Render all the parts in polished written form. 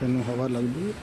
ਤੈਨੂੰ ਹਵਾ ਲੱਗਦੀ ਹੈ?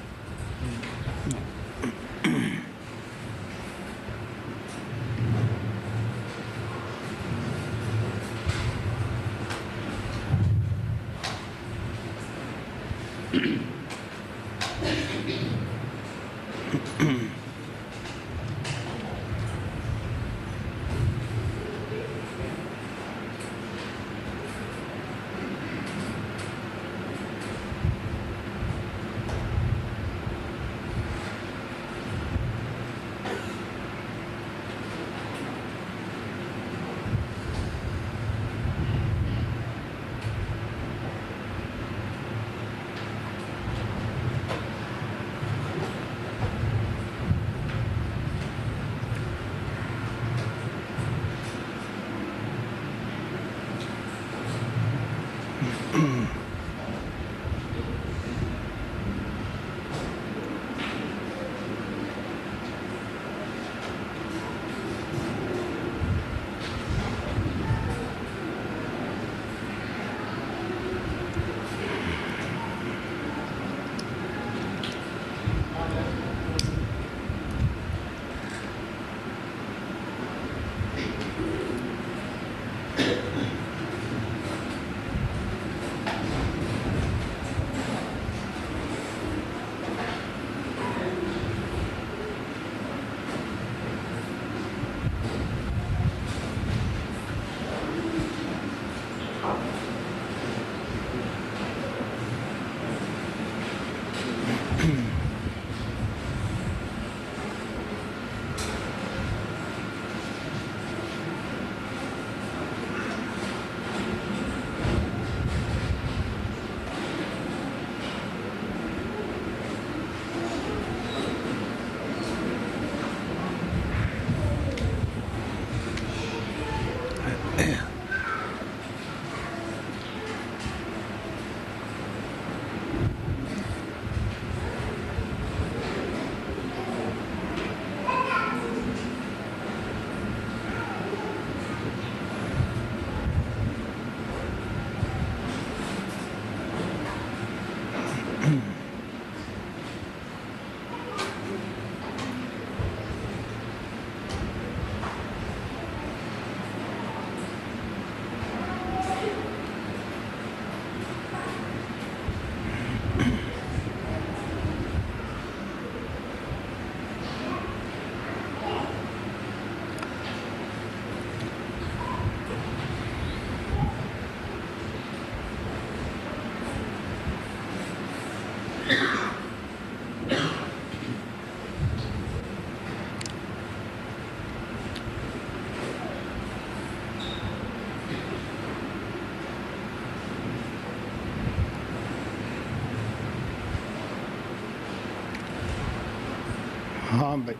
हाँ भाई,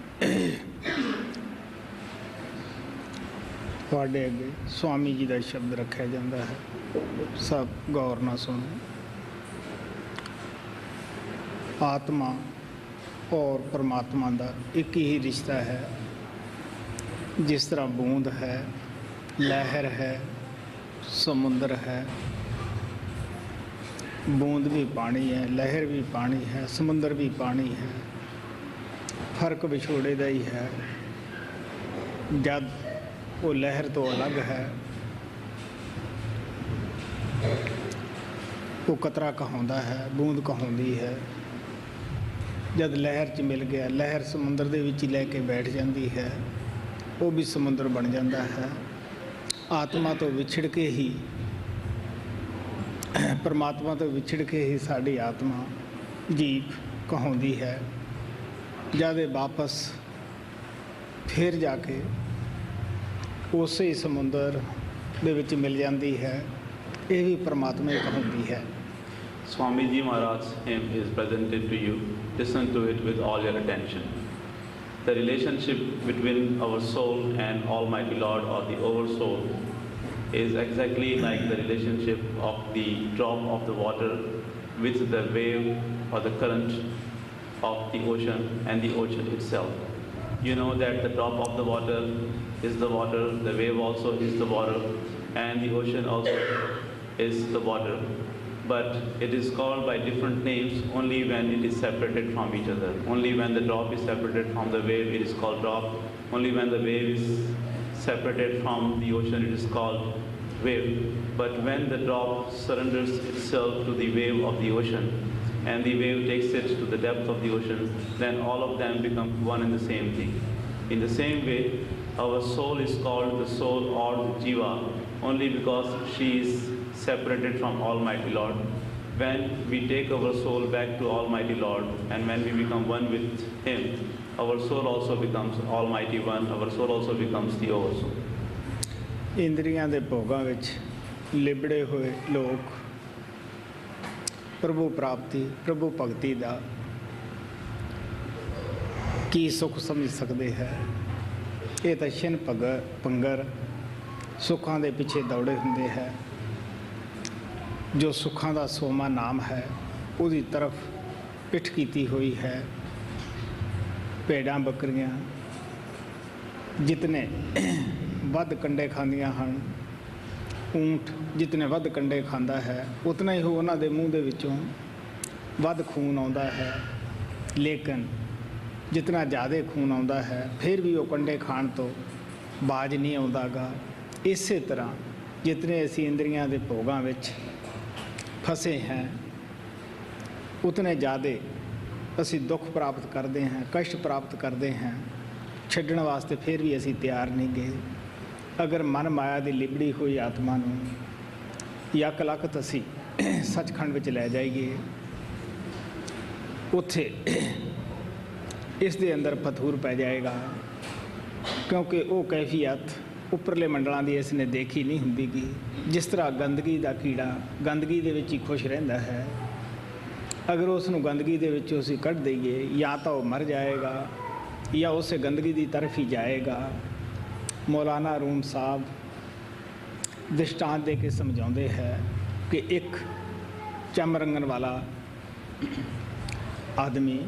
ਤੁਹਾਡੇ ਅੱਗੇ स्वामी जी का शब्द रखा जाता है, सब गौर ना सुनो। आत्मा और परमात्मा का एक ही रिश्ता है। जिस तरह बूंद है, लहर है, समुंदर है। बूंद भी पानी है, लहर भी पानी है, समुंदर भी पानी है। फर्क विछोड़े का ही है। जब वो लहर तो अलग है, वो कतरा कहाउंदा है, बूंद कहाउंदी है। जब लहर च मिल गया, लहर समुंदर दे विच ही लैके बैठ जाती है, वो भी समुंदर बन जाता है। आत्मा तो विछड़ के ही, परमात्मा तो विछड़ के ही साड़ी आत्मा जीप कहाउंदी है। जद वापस फिर जाके उसे ही समुंदर दे विच मिल जाती है, ये भी परमात्मा ही कहाउंदी है। Swami Ji Maharaj's hymn is presented to you. Listen to it with all your attention. The relationship between our soul and Almighty Lord, or the Oversoul, is exactly like the relationship of the drop of the water with the wave or the current of the ocean and the ocean itself. You know that the drop of the water is the water, the wave also is the water, and the ocean also is the water. but it is called by different names only when it is separated from each other. Only when the drop is separated from the wave, it is called drop. Only when the wave is separated from the ocean, it is called wave. But when the drop surrenders itself to the wave of the ocean, and the wave takes it to the depth of the ocean, then all of them become one and the same thing. In the same way, our soul is called the soul or the jiva only because she is separated from Almighty Lord. When we take our soul back to Almighty Lord, and when we become one with Him, our soul also becomes Almighty One, our soul also becomes the Oversoul. ਇੰਦਰੀਆਂ ਦੇ ਭੋਗਾਂ ਵਿੱਚ ਲਿਬੜੇ ਹੋਏ ਲੋਕ ਪ੍ਰਭੂ ਪ੍ਰਾਪਤੀ, ਪ੍ਰਭੂ ਭਗਤੀ ਦਾ ਕੀ ਸੁੱਖ ਸਮਝ ਸਕਦੇ ਹੈ। ਇਹ ਤਾਂ ਛਿਨ ਪੰਗਰ ਸੁੱਖਾਂ ਦੇ ਪਿੱਛੇ ਦੌੜੇ ਹੁੰਦੇ ਹੈ। ਜੋ ਸੁੱਖਾਂ ਦਾ ਸੋਮਾ ਨਾਮ ਹੈ ਉਹਦੀ ਤਰਫ ਪਿੱਠ ਕੀਤੀ ਹੋਈ ਹੈ। ਭੇਡਾਂ ਬੱਕਰੀਆਂ ਜਿਤਨੇ ਵੱਧ ਕੰਡੇ ਖਾਂਦੀਆਂ ਹਨ, ਊਂਠ ਜਿਤਨੇ ਵੱਧ ਕੰਡੇ ਖਾਂਦਾ ਹੈ, ਉਤਨਾ ਹੀ ਉਹਨਾਂ ਦੇ ਮੂੰਹ ਦੇ ਵਿੱਚੋਂ ਵੱਧ ਖੂਨ ਆਉਂਦਾ ਹੈ। ਲੇਕਿਨ ਜਿਤਨਾ ਜ਼ਿਆਦਾ ਖੂਨ ਆਉਂਦਾ ਹੈ ਫਿਰ ਵੀ ਉਹ ਕੰਡੇ ਖਾਣ ਤੋਂ ਬਾਜ ਨਹੀਂ ਆਉਂਦਾ ਗਾ। ਇਸੇ ਤਰ੍ਹਾਂ ਜਿਤਨੇ ਅਸੀਂ ਇੰਦਰੀਆਂ ਦੇ ਭੋਗਾਂ ਵਿੱਚ ਫਸੇ हैं उतने ज़्यादा असी दुख प्राप्त करते हैं, कष्ट प्राप्त करते हैं। छड्डण वास्ते फिर भी असी तैयार नहीं गए। अगर मन माया की लिबड़ी हुई आत्मा नूं यक लखत असी सचखंड विच लै जाइए, उत्थे इस दे अंदर फतूर पै जाएगा, क्योंकि वो कैफियत उपरले मंडलों की इसने देखी नहीं हुंदी गी। जिस तरह गंदगी का कीड़ा गंदगी दे विच ही खुश रहिंदा है, अगर उसनूं गंदगी दे विचों असीं कढ दईए या तो वह मर जाएगा या उस गंदगी की तरफ ही जाएगा। मौलाना रूम साहब दृष्टांत दे के समझाउंदे है कि एक चम रंगन वाला आदमी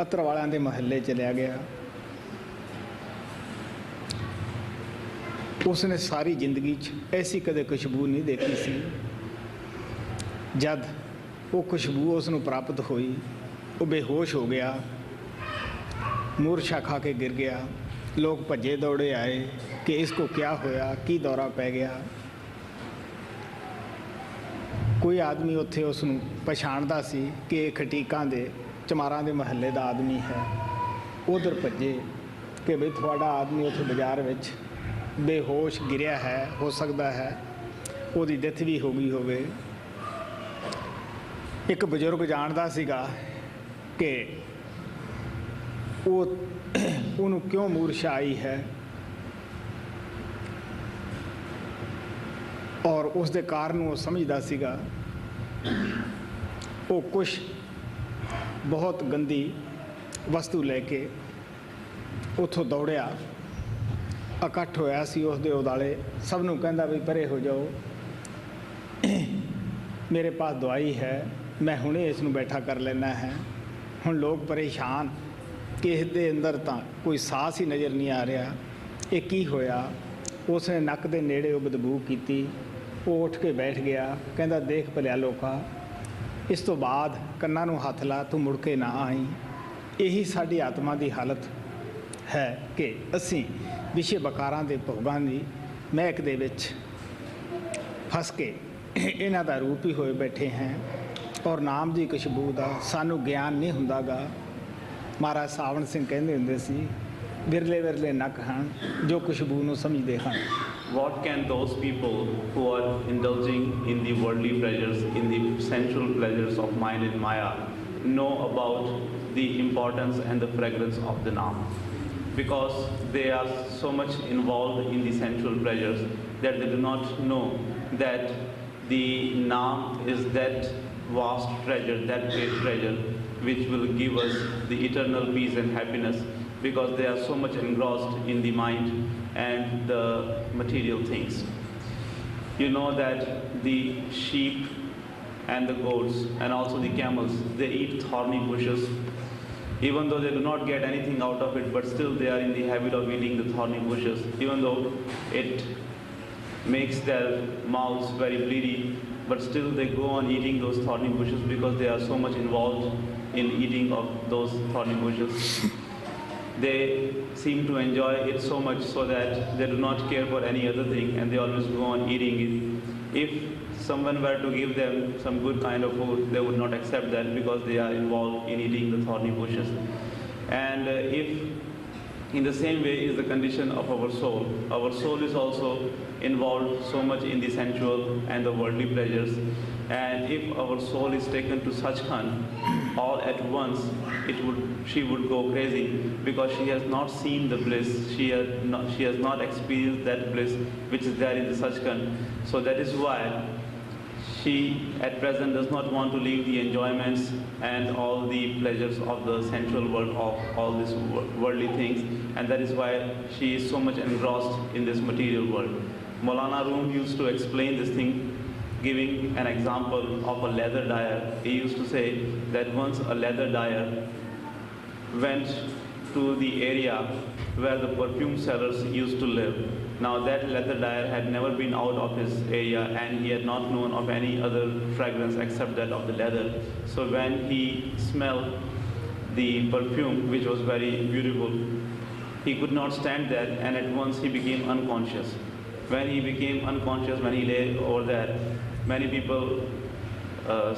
अतर वालियां दे महल्ले चलिया गया। उसने सारी जिंदगी ऐसी कदे खुशबू नहीं देखी सी। जब वो खुशबू उसनूं प्राप्त हुई, वो बेहोश हो गया, मूर्छा खा के गिर गया। लोग भज्जे दौड़े आए कि इसको क्या होया, की दौरा पै गया। कोई आदमी उत्थे उसनूं पछाणदा सी कि ये खटीकां दे चमारां दे महल्ले दा आदमी है। उधर भज्जे कि बई तुहाडा आदमी उत्थे बाजार विच बेहोश गिरिया है, हो सकता है उसकी डेथ भी हो गई होवे। एक बजुर्ग जानता सीगा कि वो क्यों मूर्छा आई है और उसके कारण वो समझदा सीगा। वो कुछ बहुत गंदी वस्तु लेके उतों दौड़िया, इकट्ठ होया सी उस दे उदाले, सब नूं कहंदा भी परे हो जाओ, मेरे पास दवाई है, मैं हुणे इस नूं बैठा कर लेना है। हुण लोग परेशान कि इस दे अंदर तां कोई सांस ही नज़र नहीं आ रहा, ये की होया। उसने नक दे नेड़े बदबू कीती, वो उठ के बैठ गया, कहंदा देख भलिया लोका, इस तो बाद कन्नां नूं हथ ला, तू मुड़ के ना आई। यही साडी आत्मा की हालत है कि असीं विषय बकारां दे भोगां दी महक दे विच फस के इन्हां दा रूप ही होए बैठे हैं और नाम दी खुशबू दा सानू ज्ञान नहीं हुंदा गा। महाराज सावण सिंह कहंदे हुंदे सी, विरले विरले नक हन जो खुशबू नूं समझदे हन। What can those people who are indulging in the worldly pleasures, in the sensual pleasures of mind and maya, know about the importance and the fragrance of the Naam? Because they are so much involved in the sensual pleasures that they do not know that the Naam is that vast treasure, that great treasure, which will give us the eternal peace and happiness, because they are so much engrossed in the mind and the material things. You know that the sheep and the goats and also the camels, they eat thorny bushes, even though they do not get anything out of it, but still they are in the habit of eating the thorny bushes, even though it makes their mouths very bleedy, but still they go on eating those thorny bushes because they are so much involved in eating of those thorny bushes. They seem to enjoy it so much so that they do not care for any other thing, and they always go on eating it. If someone were to give them some good kind of food, they would not accept that because they are involved in eating the thorny bushes. And if in the same way is the condition of our soul. Our soul is also involved so much in the sensual and the worldly pleasures. And if our soul is taken to Sachkhand all at once, she would go crazy because she has not seen the bliss. She has not experienced that bliss which is there in the Sachkhand. So that is why she at present does not want to leave the enjoyments and all the pleasures of the sensual world, of all these worldly things, and that is why she is so much engrossed in this material world. Maulana Rum used to explain this thing, giving an example of a leather dyer. He used to say that once a leather dyer went to the area where the perfume sellers used to live. Now that leather dyer had never been out of his area, and he had not known of any other fragrance except that of the leather. So when he smelled the perfume, which was very beautiful, he could not stand that, and at once he became unconscious. When he became unconscious, when he lay over there, many people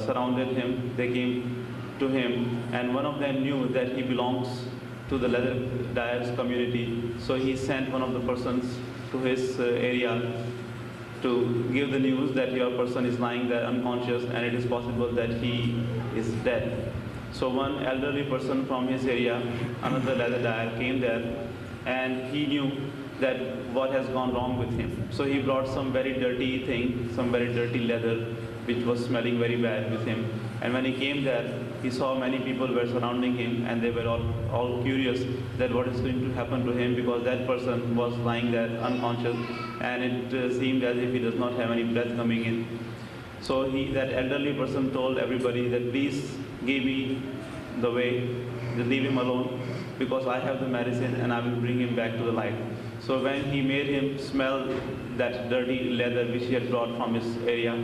surrounded him. They came to him, and one of them knew that he belongs to the leather dyers community. So he sent one of the persons to his area to give the news that your person is lying there unconscious, and it is possible that he is dead. So one elderly person from his area, another leather dyer, came there, and he knew that what has gone wrong with him. So he brought some very dirty thing, some very dirty leather, which was smelling very bad with him. And when he came there, he saw many people were surrounding him, and they were all curious that what is going to happen to him, because that person was lying there unconscious, and it seemed as if he does not have any breath coming in. So that elderly person told everybody that please give me the way, just leave him alone, because I have the medicine and I will bring him back to the light. So when he made him smell that dirty leather which he had brought from his area,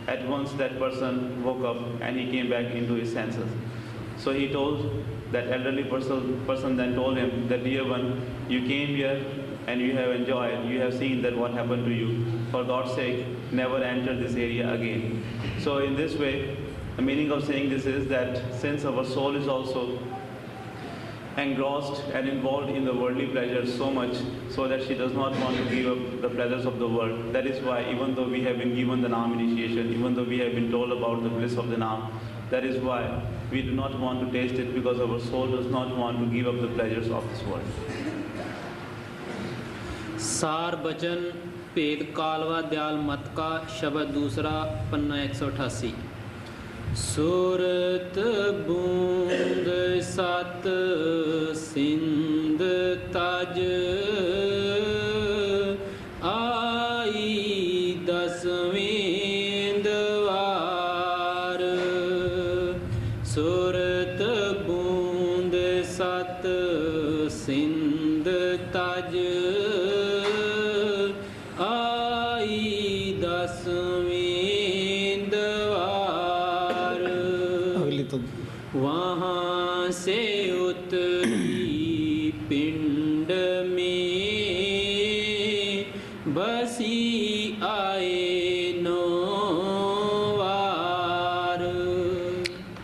at once that person woke up and he came back into his senses. So he told that elderly person then told him that, dear one, you came here and you have enjoyed, you have seen that what happened to you. For God's sake, never enter this area again. So in this way, the meaning of saying this is that since our soul is also engrossed and involved in the worldly pleasures so much so that she does not want to give up the pleasures of the world. That is why even though we have been given the Naam initiation, even though we have been told about the bliss of the Naam, that is why we do not want to taste it, because our soul does not want to give up the pleasures of this world. सार बचन भेद कालवा दयाल मत का शब्द दूसरा पन्ना 188। सूरत बूंद सत सिंध तज आई दसवें दवार। सूरत बूंद सत सिंध तज आई दसवें दवार। वहाँ से उतरी पिंड में बसी आए नौवार।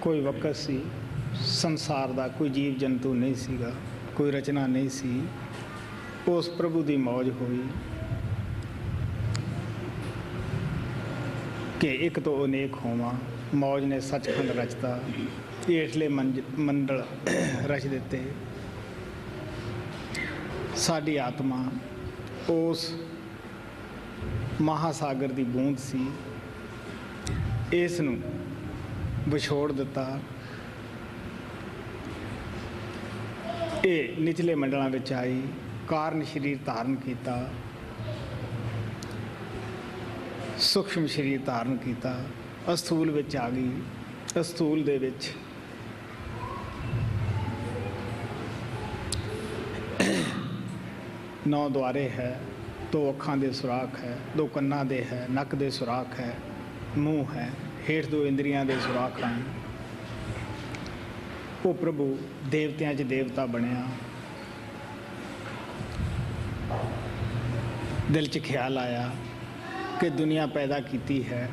कोई वक़्त सी संसार दा कोई जीव जंतु नहीं सीगा, कोई रचना नहीं सी, उस प्रभु दी मौज हुई कि एक तो अनेक होवां। मौज ने सचखंड रचता, हेठले मंडल रच दिते। साडी आत्मा उस महासागर दी बूंद सी, इस नूं विछोड़ दिता। ये निचले मंडलों विच आई, कारण शरीर धारण किया, सूक्ष्म शरीर धारण किया, अस्थूल विच आ गई। अस्थूल दे विच नौ द्वारे है, दो अखां दे सुराख है, दो कन्नां दे है, नक दे सुराख है, ਮੂੰਹ ਹੈ, ਹੇਠ 2 ਇੰਦਰੀਆਂ ਦੇ ਸੁਰਾਖ ਹਨ। ਉਹ ਪ੍ਰਭੂ ਦੇਵਤਿਆਂ 'ਚ ਦੇਵਤਾ ਬਣਿਆ। ਦਿਲ 'ਚ ਖਿਆਲ ਆਇਆ ਕਿ ਦੁਨੀਆ ਪੈਦਾ ਕੀਤੀ ਹੈ,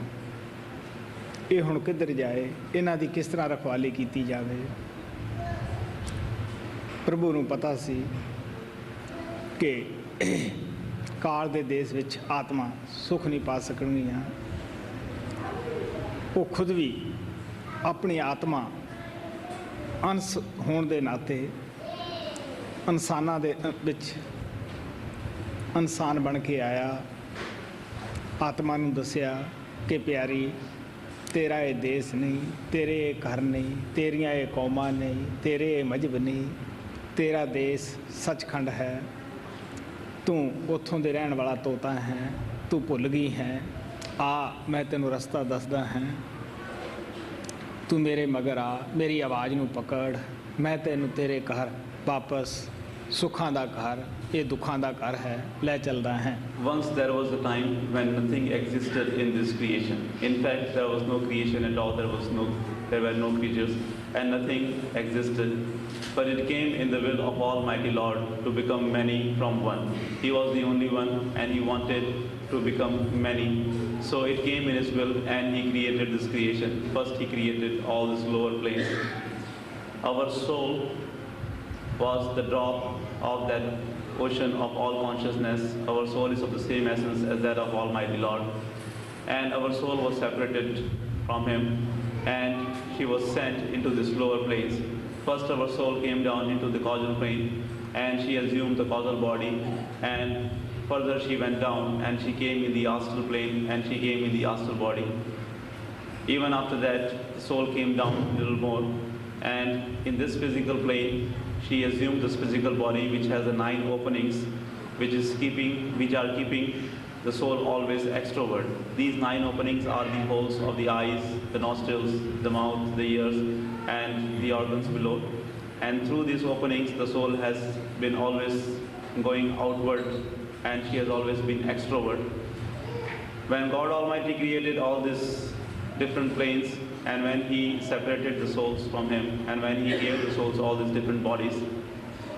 ਇਹ ਹੁਣ ਕਿੱਧਰ ਜਾਏ, ਇਹਨਾਂ ਦੀ ਕਿਸ ਤਰ੍ਹਾਂ ਰਖਵਾਲੀ ਕੀਤੀ ਜਾਵੇ। ਪ੍ਰਭੂ ਨੂੰ ਪਤਾ ਸੀ ਕਿ ਕਾਲ ਦੇ ਦੇਸ਼ ਵਿੱਚ ਆਤਮਾ ਸੁੱਖ ਨਹੀਂ ਪਾ ਸਕਣਗੀਆਂ। ਉਹ ਖੁਦ ਵੀ ਆਪਣੀ ਆਤਮਾ ਅੰਸ਼ ਹੋਣ ਦੇ ਨਾਤੇ ਇਨਸਾਨਾਂ ਦੇ ਵਿੱਚ ਇਨਸਾਨ ਬਣ ਕੇ ਆਇਆ। ਆਤਮਾ ਨੂੰ ਦੱਸਿਆ ਕਿ ਪਿਆਰੀ, ਤੇਰਾ ਇਹ ਦੇਸ਼ ਨਹੀਂ, ਤੇਰੇ ਇਹ ਘਰ ਨਹੀਂ, ਤੇਰੀਆਂ ਇਹ ਕੌਮਾਂ ਨਹੀਂ, ਤੇਰੇ ਇਹ ਮਜ਼ਹਬ ਨਹੀਂ, ਤੇਰਾ ਦੇਸ਼ ਸੱਚਖੰਡ ਹੈ। ਤੂੰ ਉੱਥੋਂ ਦੇ ਰਹਿਣ ਵਾਲਾ ਤੋਤਾ ਹੈ, ਤੂੰ ਭੁੱਲ ਗਈ ਹੈ। ਆ ਮੈਂ ਤੈਨੂੰ ਰਸਤਾ ਦੱਸਦਾ ਹਾਂ, ਤੂੰ ਮੇਰੇ ਮਗਰ ਆ, ਮੇਰੀ ਆਵਾਜ਼ ਨੂੰ ਪਕੜ, ਮੈਂ ਤੈਨੂੰ ਤੇਰੇ ਘਰ ਵਾਪਸ ਸੁੱਖਾਂ ਦਾ ਘਰ, ਇਹ ਦੁੱਖਾਂ ਦਾ ਘਰ ਹੈ, ਲੈ ਚੱਲਦਾ ਹੈ। Once there was a time when nothing existed in this creation. In fact, there was no creation at all. There were no creatures, and nothing existed. But it came in the will of Almighty Lord to become many from one. He was the only one, and He wanted to become many. So it came in His will, and He created this creation. First, He created all these lower planes. Our soul was the drop of that ocean of all consciousness. Our soul is of the same essence as that of Almighty Lord. And our soul was separated from Him, and she was sent into these lower planes. First, our soul came down into the causal plane, and she assumed the causal body, and further she went down, and she came in the astral plane, and she came in the astral body. Even after that, the soul came down a little more, and in this physical plane, she assumed this physical body, which has the 9 openings, which are keeping the soul always extrovert. These 9 openings are the holes of the eyes, the nostrils, the mouth, the ears, and the organs below. And through these openings, the soul has been always going outward, and she has always been extrovert. When God Almighty created all these different planes, and when He separated the souls from Him, and when He gave the souls all these different bodies,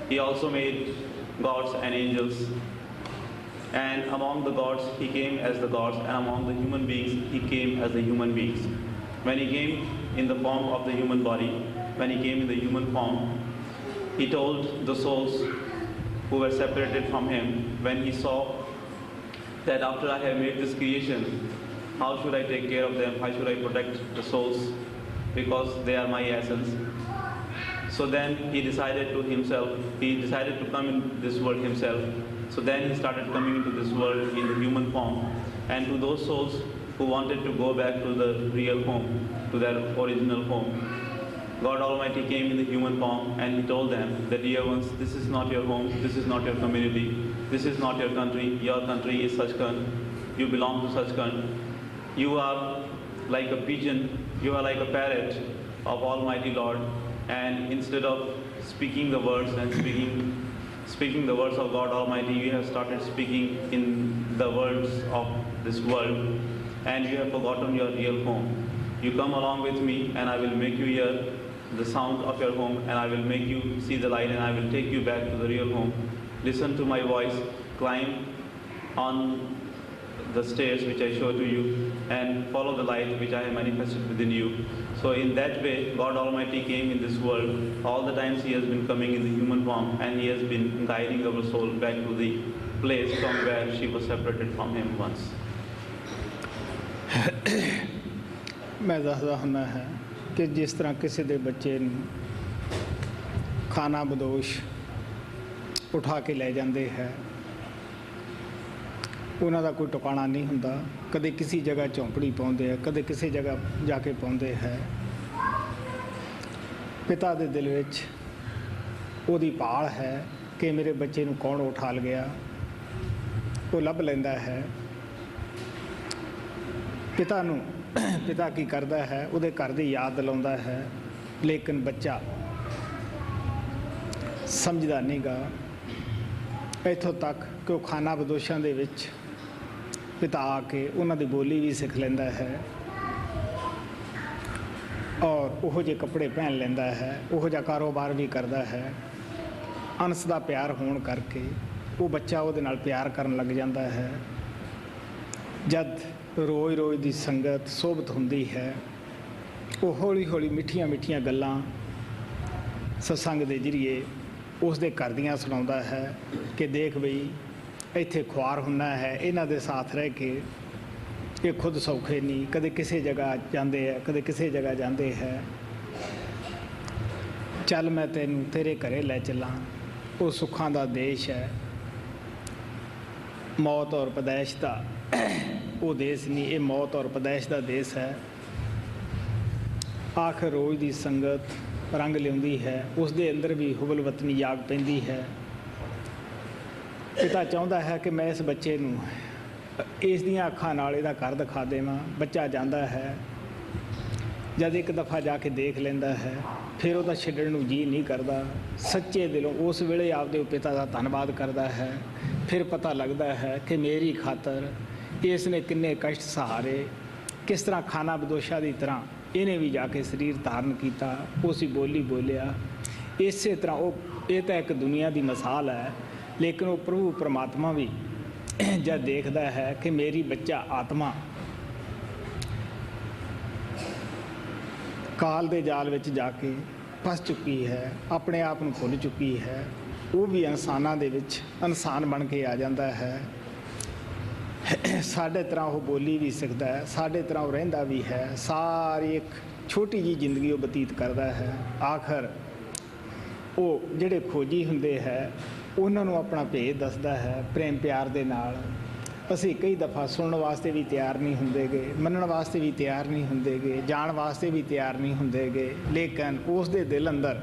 He also made gods and angels. And among the gods, He came as the gods, and among the human beings, He came as the human beings. When He came in the form of the human body, when He came in the human form, He told the souls who were separated from Him, when He saw that after I have made this creation, how should I take care of them? How should I protect the souls? Because they are my essence. So then He decided to come in this world Himself. So then He started coming into this world in the human form. And to those souls who wanted to go back to the real home, to their original home, God Almighty came in the human form, and He told them that, dear ones, this is not your home, this is not your community, this is not your country is Sachkhand, you belong to Sachkhand. You are like a pigeon, you are like a parrot of Almighty Lord, and instead of speaking the words and speaking the words of God Almighty, you have started speaking in the words of this world, and you have forgotten your real home. You come along with me, and I will make you hear the sound of your home, and I will make you see the light, and I will take you back to the real home. Listen to my voice, climb on the stairs which I show to you, and follow the light which I have manifested within you. So in that way, God Almighty came in this world. All the times He has been coming in the human form, and He has been guiding our soul back to the place from where she was separated from Him once. ਮੈਂ ਦੱਸਦਾ ਹੁੰਦਾ ਹੈ ਕਿ ਜਿਸ ਤਰ੍ਹਾਂ ਕਿਸੇ ਦੇ ਬੱਚੇ ਨੂੰ ਖਾਣਾ ਬਦੋਸ਼ ਉਠਾ ਕੇ ਲੈ ਜਾਂਦੇ ਹੈ, ਉਹਨਾਂ ਦਾ ਕੋਈ ਟਿਕਾਣਾ ਨਹੀਂ ਹੁੰਦਾ। ਕਦੇ ਕਿਸੇ ਜਗ੍ਹਾ ਝੌਂਪੜੀ ਪਾਉਂਦੇ ਆ, ਕਦੇ ਕਿਸੇ ਜਗ੍ਹਾ ਜਾ ਕੇ ਪਾਉਂਦੇ ਹੈ। ਪਿਤਾ ਦੇ ਦਿਲ ਵਿੱਚ ਉਹਦੀ ਭਾਲ ਹੈ ਕਿ ਮੇਰੇ ਬੱਚੇ ਨੂੰ ਕੌਣ ਉਠਾ ਲ ਗਿਆ। ਉਹ ਲੱਭ ਲੈਂਦਾ ਹੈ। ਪਿਤਾ ਕੀ ਕਰਦਾ ਹੈ, ਉਹਦੇ ਘਰ ਦੀ ਯਾਦ ਦਿਲਾਉਂਦਾ ਹੈ, ਲੇਕਿਨ ਬੱਚਾ ਸਮਝਦਾ ਨਹੀਂ ਗਾ। ਇੱਥੋਂ ਤੱਕ ਕਿ ਉਹ ਖਾਨਾ ਬਦੋਸ਼ਾਂ ਦੇ ਵਿੱਚ ਪਿਤਾ ਆ ਕੇ ਉਹਨਾਂ ਦੀ ਬੋਲੀ ਵੀ ਸਿੱਖ ਲੈਂਦਾ ਹੈ। ਔਰ ਉਹੋ ਜਿਹੇ ਕੱਪੜੇ ਪਹਿਨ ਲੈਂਦਾ ਹੈ, ਉਹੋ ਜਿਹਾ ਕਾਰੋਬਾਰ ਵੀ ਕਰਦਾ ਹੈ। ਅੰਸ ਦਾ ਪਿਆਰ ਹੋਣ ਕਰਕੇ ਉਹ ਬੱਚਾ ਉਹਦੇ ਨਾਲ ਪਿਆਰ ਕਰਨ ਲੱਗ ਜਾਂਦਾ ਹੈ। ਜਦ ਰੋਜ਼ ਰੋਜ਼ ਦੀ ਸੰਗਤ ਸੋਭਤ ਹੁੰਦੀ ਹੈ, ਉਹ ਹੌਲੀ ਹੌਲੀ ਮਿੱਠੀਆਂ ਮਿੱਠੀਆਂ ਗੱਲਾਂ ਸਤਸੰਗ ਦੇ ਜ਼ਰੀਏ ਉਸ ਦੇ ਘਰ ਦੀਆਂ ਸੁਣਾਉਂਦਾ ਹੈ ਕਿ ਦੇਖ ਬਈ ਇੱਥੇ ਖੁਆਰ ਹੁੰਦਾ ਹੈ, ਇਹਨਾਂ ਦੇ ਸਾਥ ਰਹਿ ਕੇ ਇਹ ਖੁਦ ਸੌਖੇ ਨਹੀਂ, ਕਦੇ ਕਿਸੇ ਜਗ੍ਹਾ ਜਾਂਦੇ ਹੈ, ਕਦੇ ਕਿਸੇ ਜਗ੍ਹਾ ਜਾਂਦੇ ਹੈ। ਚੱਲ ਮੈਂ ਤੈਨੂੰ ਤੇਰੇ ਘਰੇ ਲੈ ਚੱਲਾਂ, ਉਹ ਸੁੱਖਾਂ ਦਾ ਦੇਸ਼ ਹੈ, ਮੌਤ ਔਰ ਪਦੈਸ਼ ਦਾ ਉਹ ਦੇਸ਼ ਨਹੀਂ, ਇਹ ਮੌਤ ਔਰ ਪਦੈਸ਼ ਦਾ ਦੇਸ਼ ਹੈ। ਆਖਰ ਰੋਜ਼ ਦੀ ਸੰਗਤ ਰੰਗ ਲਿਆਉਂਦੀ ਹੈ, ਉਸ ਦੇ ਅੰਦਰ ਵੀ ਹੁਬਲ ਵਤਨੀ ਜਾਗ ਪੈਂਦੀ ਹੈ। ਪਿਤਾ ਚਾਹੁੰਦਾ ਹੈ ਕਿ ਮੈਂ ਇਸ ਬੱਚੇ ਨੂੰ ਇਸ ਦੀਆਂ ਅੱਖਾਂ ਨਾਲ ਇਹਦਾ ਘਰ ਦਿਖਾ ਦੇਵਾਂ। ਬੱਚਾ ਜਾਂਦਾ ਹੈ, ਜਦ ਇੱਕ ਦਫਾ ਜਾ ਕੇ ਦੇਖ ਲੈਂਦਾ ਹੈ, ਫਿਰ ਉਹਦਾ ਛੱਡਣ ਨੂੰ ਜੀ ਨਹੀਂ ਕਰਦਾ। ਸੱਚੇ ਦਿਲੋਂ ਉਸ ਵੇਲੇ ਆਪਦੇ ਪਿਤਾ ਦਾ ਧੰਨਵਾਦ ਕਰਦਾ ਹੈ। ਫਿਰ ਪਤਾ ਲੱਗਦਾ ਹੈ ਕਿ ਮੇਰੀ ਖਾਤਰ ਇਸ ਨੇ ਕਿੰਨੇ ਕਸ਼ਟ ਸਹਾਰੇ, ਕਿਸ ਤਰ੍ਹਾਂ ਖਾਨਾ ਬਦੋਸ਼ਾ ਦੀ ਤਰ੍ਹਾਂ ਇਹਨੇ ਵੀ ਜਾ ਕੇ ਸਰੀਰ ਧਾਰਨ ਕੀਤਾ, ਉਸੀ ਬੋਲੀ ਬੋਲਿਆ। ਇਸੇ ਤਰ੍ਹਾਂ ਇਹ ਤਾਂ ਇੱਕ ਦੁਨੀਆ ਦੀ ਮਿਸਾਲ ਹੈ, ਲੇਕਿਨ ਉਹ ਪ੍ਰਭੂ ਪਰਮਾਤਮਾ ਵੀ ਜਦ ਦੇਖਦਾ ਹੈ ਕਿ ਮੇਰੀ ਬੱਚਾ ਆਤਮਾ ਕਾਲ ਦੇ ਜਾਲ ਵਿੱਚ ਜਾ ਕੇ ਫਸ ਚੁੱਕੀ ਹੈ, ਆਪਣੇ ਆਪ ਨੂੰ ਭੁੱਲ ਚੁੱਕੀ ਹੈ, ਉਹ ਵੀ ਇਨਸਾਨਾਂ ਦੇ ਵਿੱਚ ਇਨਸਾਨ ਬਣ ਕੇ ਆ ਜਾਂਦਾ ਹੈ। ਸਾਡੇ ਤਰ੍ਹਾਂ ਉਹ ਬੋਲੀ ਵੀ ਸਿੱਖਦਾ ਹੈ, ਸਾਡੇ ਤਰ੍ਹਾਂ ਉਹ ਰਹਿੰਦਾ ਵੀ ਹੈ। ਸਾਰੀ ਇੱਕ ਛੋਟੀ ਜਿਹੀ ਜ਼ਿੰਦਗੀ ਉਹ ਬਤੀਤ ਕਰਦਾ ਹੈ। ਆਖਰ ਉਹ ਜਿਹੜੇ ਖੋਜੀ ਹੁੰਦੇ ਹੈ, ਉਹਨਾਂ ਨੂੰ ਆਪਣਾ ਭੇਦ ਦੱਸਦਾ ਹੈ ਪ੍ਰੇਮ ਪਿਆਰ ਦੇ ਨਾਲ। ਅਸੀਂ ਕਈ ਦਫਾ ਸੁਣਨ ਵਾਸਤੇ ਵੀ ਤਿਆਰ ਨਹੀਂ ਹੁੰਦੇਗੇ, ਮੰਨਣ ਵਾਸਤੇ ਵੀ ਤਿਆਰ ਨਹੀਂ ਹੁੰਦੇਗੇ, ਜਾਣ ਵਾਸਤੇ ਵੀ ਤਿਆਰ ਨਹੀਂ ਹੁੰਦੇਗੇ, ਲੇਕਿਨ ਉਸ ਦੇ ਦਿਲ ਅੰਦਰ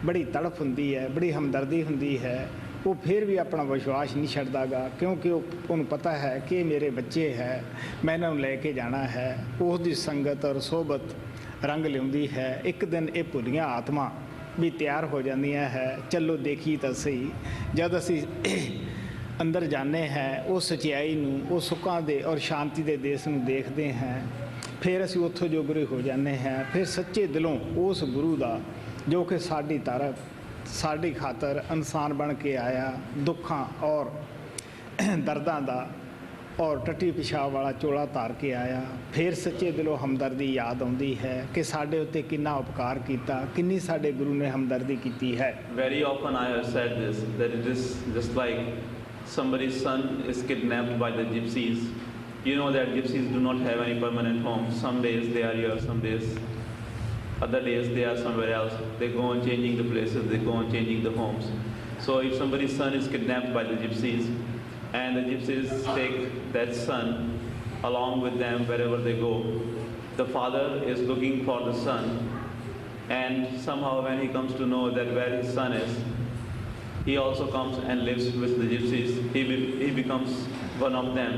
ਬੜੀ ਤੜਫ ਹੁੰਦੀ ਹੈ, ਬੜੀ ਹਮਦਰਦੀ ਹੁੰਦੀ ਹੈ। ਉਹ ਫਿਰ ਵੀ ਆਪਣਾ ਵਿਸ਼ਵਾਸ ਨਹੀਂ ਛੱਡਦਾਗਾ, ਕਿਉਂਕਿ ਉਹਨੂੰ ਪਤਾ ਹੈ ਕਿ ਇਹ ਮੇਰੇ ਬੱਚੇ ਹੈ, ਮੈਂ ਇਹਨਾਂ ਨੂੰ ਲੈ ਕੇ ਜਾਣਾ ਹੈ। ਉਸ ਦੀ ਸੰਗਤ ਔਰ ਸੋਹਬਤ ਰੰਗ ਲਿਆਉਂਦੀ ਹੈ। ਇੱਕ ਦਿਨ ਇਹ ਭੁੱਲੀਆਂ ਆਤਮਾ ਵੀ ਤਿਆਰ ਹੋ ਜਾਂਦੀਆਂ ਹੈ। ਚਲੋ ਦੇਖੀ ਤਾਂ ਸਹੀ, ਜਦ ਅਸੀਂ ਅੰਦਰ ਜਾਂਦੇ ਹਾਂ, ਉਹ ਸਚਾਈ ਨੂੰ, ਉਹ ਸੁੱਖਾਂ ਦੇ ਔਰ ਸ਼ਾਂਤੀ ਦੇ ਦੇਸ਼ ਨੂੰ ਦੇਖਦੇ ਹਾਂ, ਫਿਰ ਅਸੀਂ ਉੱਥੋਂ ਜੋਗਰੇ ਹੋ ਜਾਂਦੇ ਹਾਂ। ਫਿਰ ਸੱਚੇ ਦਿਲੋਂ ਉਸ ਗੁਰੂ ਦਾ ਜੋ ਕਿ ਸਾਡੀ ਤਰਫ ਸਾਡੀ ਖਾਤਰ ਇਨਸਾਨ ਬਣ ਕੇ ਆਇਆ, ਦੁੱਖਾਂ ਔਰ ਦਰਦਾਂ ਦਾ ਔਰ ਟੱਟੀ ਪਿਸ਼ਾਬ ਵਾਲਾ ਚੋਲਾ ਧਾਰ ਕੇ ਆਇਆ, ਫਿਰ ਸੱਚੇ ਦਿਲੋਂ ਹਮਦਰਦੀ ਯਾਦ ਆਉਂਦੀ ਹੈ ਕਿ ਸਾਡੇ ਉੱਤੇ ਕਿੰਨਾ ਉਪਕਾਰ ਕੀਤਾ, ਕਿੰਨੀ ਸਾਡੇ ਗੁਰੂ ਨੇ ਹਮਦਰਦੀ ਕੀਤੀ ਹੈ। Very often I have said this, that it is just like somebody's son is kidnapped by the gypsies. You know that gypsies do not have any permanent home. Some days they are here, some days, other days they are somewhere else. They go on changing the places, they go on changing the homes. So if somebody's son is kidnapped by the gypsies, and the gypsies take that son along with them wherever they go, the father is looking for the son, and somehow when he comes to know that where his son is, he also comes and lives with the gypsies. He becomes one of them.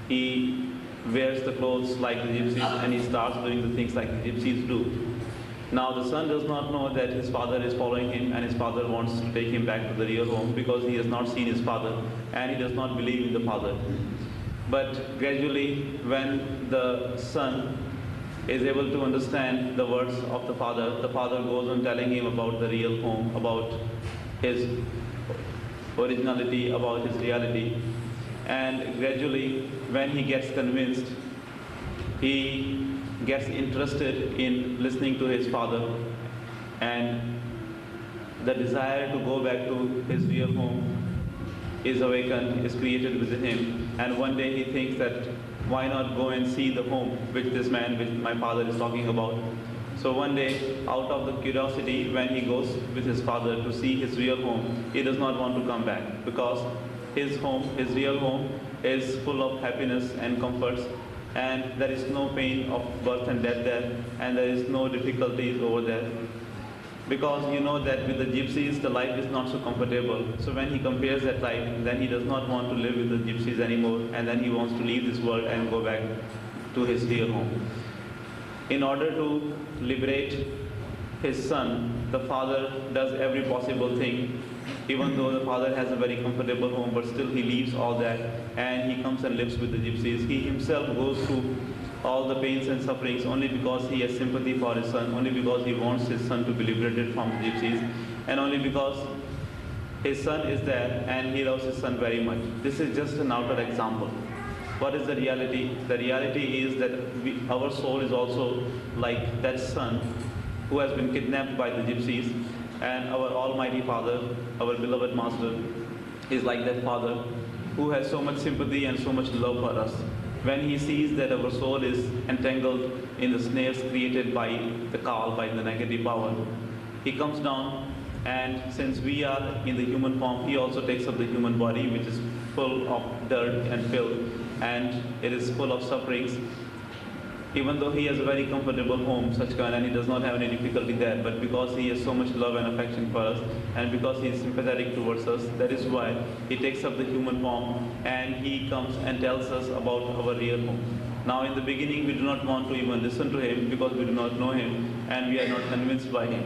He wears the clothes like the gypsies, and he starts doing the things like the gypsies do. Now the son does not know that his father is following him, and his father wants to take him back to the real home because he has not seen his father and he does not believe in the father. But gradually, when the son is able to understand the words of the father goes on telling him about the real home, about his originality, about his reality. And gradually, when he gets convinced, he gets interested in listening to his father, and the desire to go back to his real home is awakened, is created within him. And one day he thinks that why not go and see the home which this man, which my father is talking about. So one day, out of the curiosity, when he goes with his father to see his real home, he does not want to come back because his home, his real home, is full of happiness and comforts, and there is no pain of birth and death there, and there is no difficulties over there. Because you know that with the gypsies, the life is not so comfortable. So when he compares that life, then he does not want to live with the gypsies anymore, and then he wants to leave this world and go back to his real home. In order to liberate his son, the father does every possible thing. Even though the father has a very comfortable home, but still he leaves all that and he comes and lives with the gypsies. He himself goes to all the pains and sufferings only because he has sympathy for his son, only because he wants his son to be liberated from the gypsies, and only because his son is there and he loves his son very much. This is just an outer example. What is the reality? The reality is that our soul is also like that son who has been kidnapped by the gypsies, and our Almighty Father, our beloved Master, is like that Father who has so much sympathy and so much love for us. When he sees that our soul is entangled in the snares created by the Kal, by the negative power, he comes down, and since we are in the human form, he also takes up the human body, which is full of dirt and filth, and it is full of sufferings. Even though he has a very comfortable home, Sachkhand, and he does not have any difficulty there, but because he has so much love and affection for us, and because he is sympathetic towards us, that is why he takes up the human form and he comes and tells us about our real home. Now in the beginning we do not want to even listen to him because we do not know him and we are not convinced by him.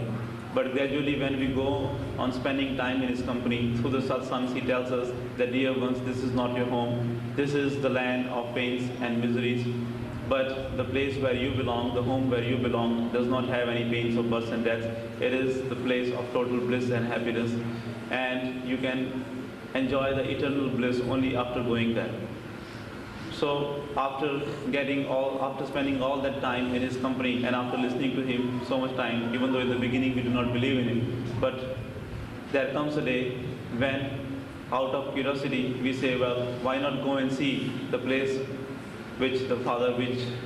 But gradually when we go on spending time in his company, through the satsangs, he tells us that, dear ones, this is not your home, this is the land of pains and miseries. But the place where you belong, the home where you belong, does not have any pains of birth and death. It is the place of total bliss and happiness. And you can enjoy the eternal bliss only after going there. So after spending all that time in his company and after listening to him so much time, even though in the beginning we do not believe in him, but there comes a day when out of curiosity we say, well, why not go and see the place which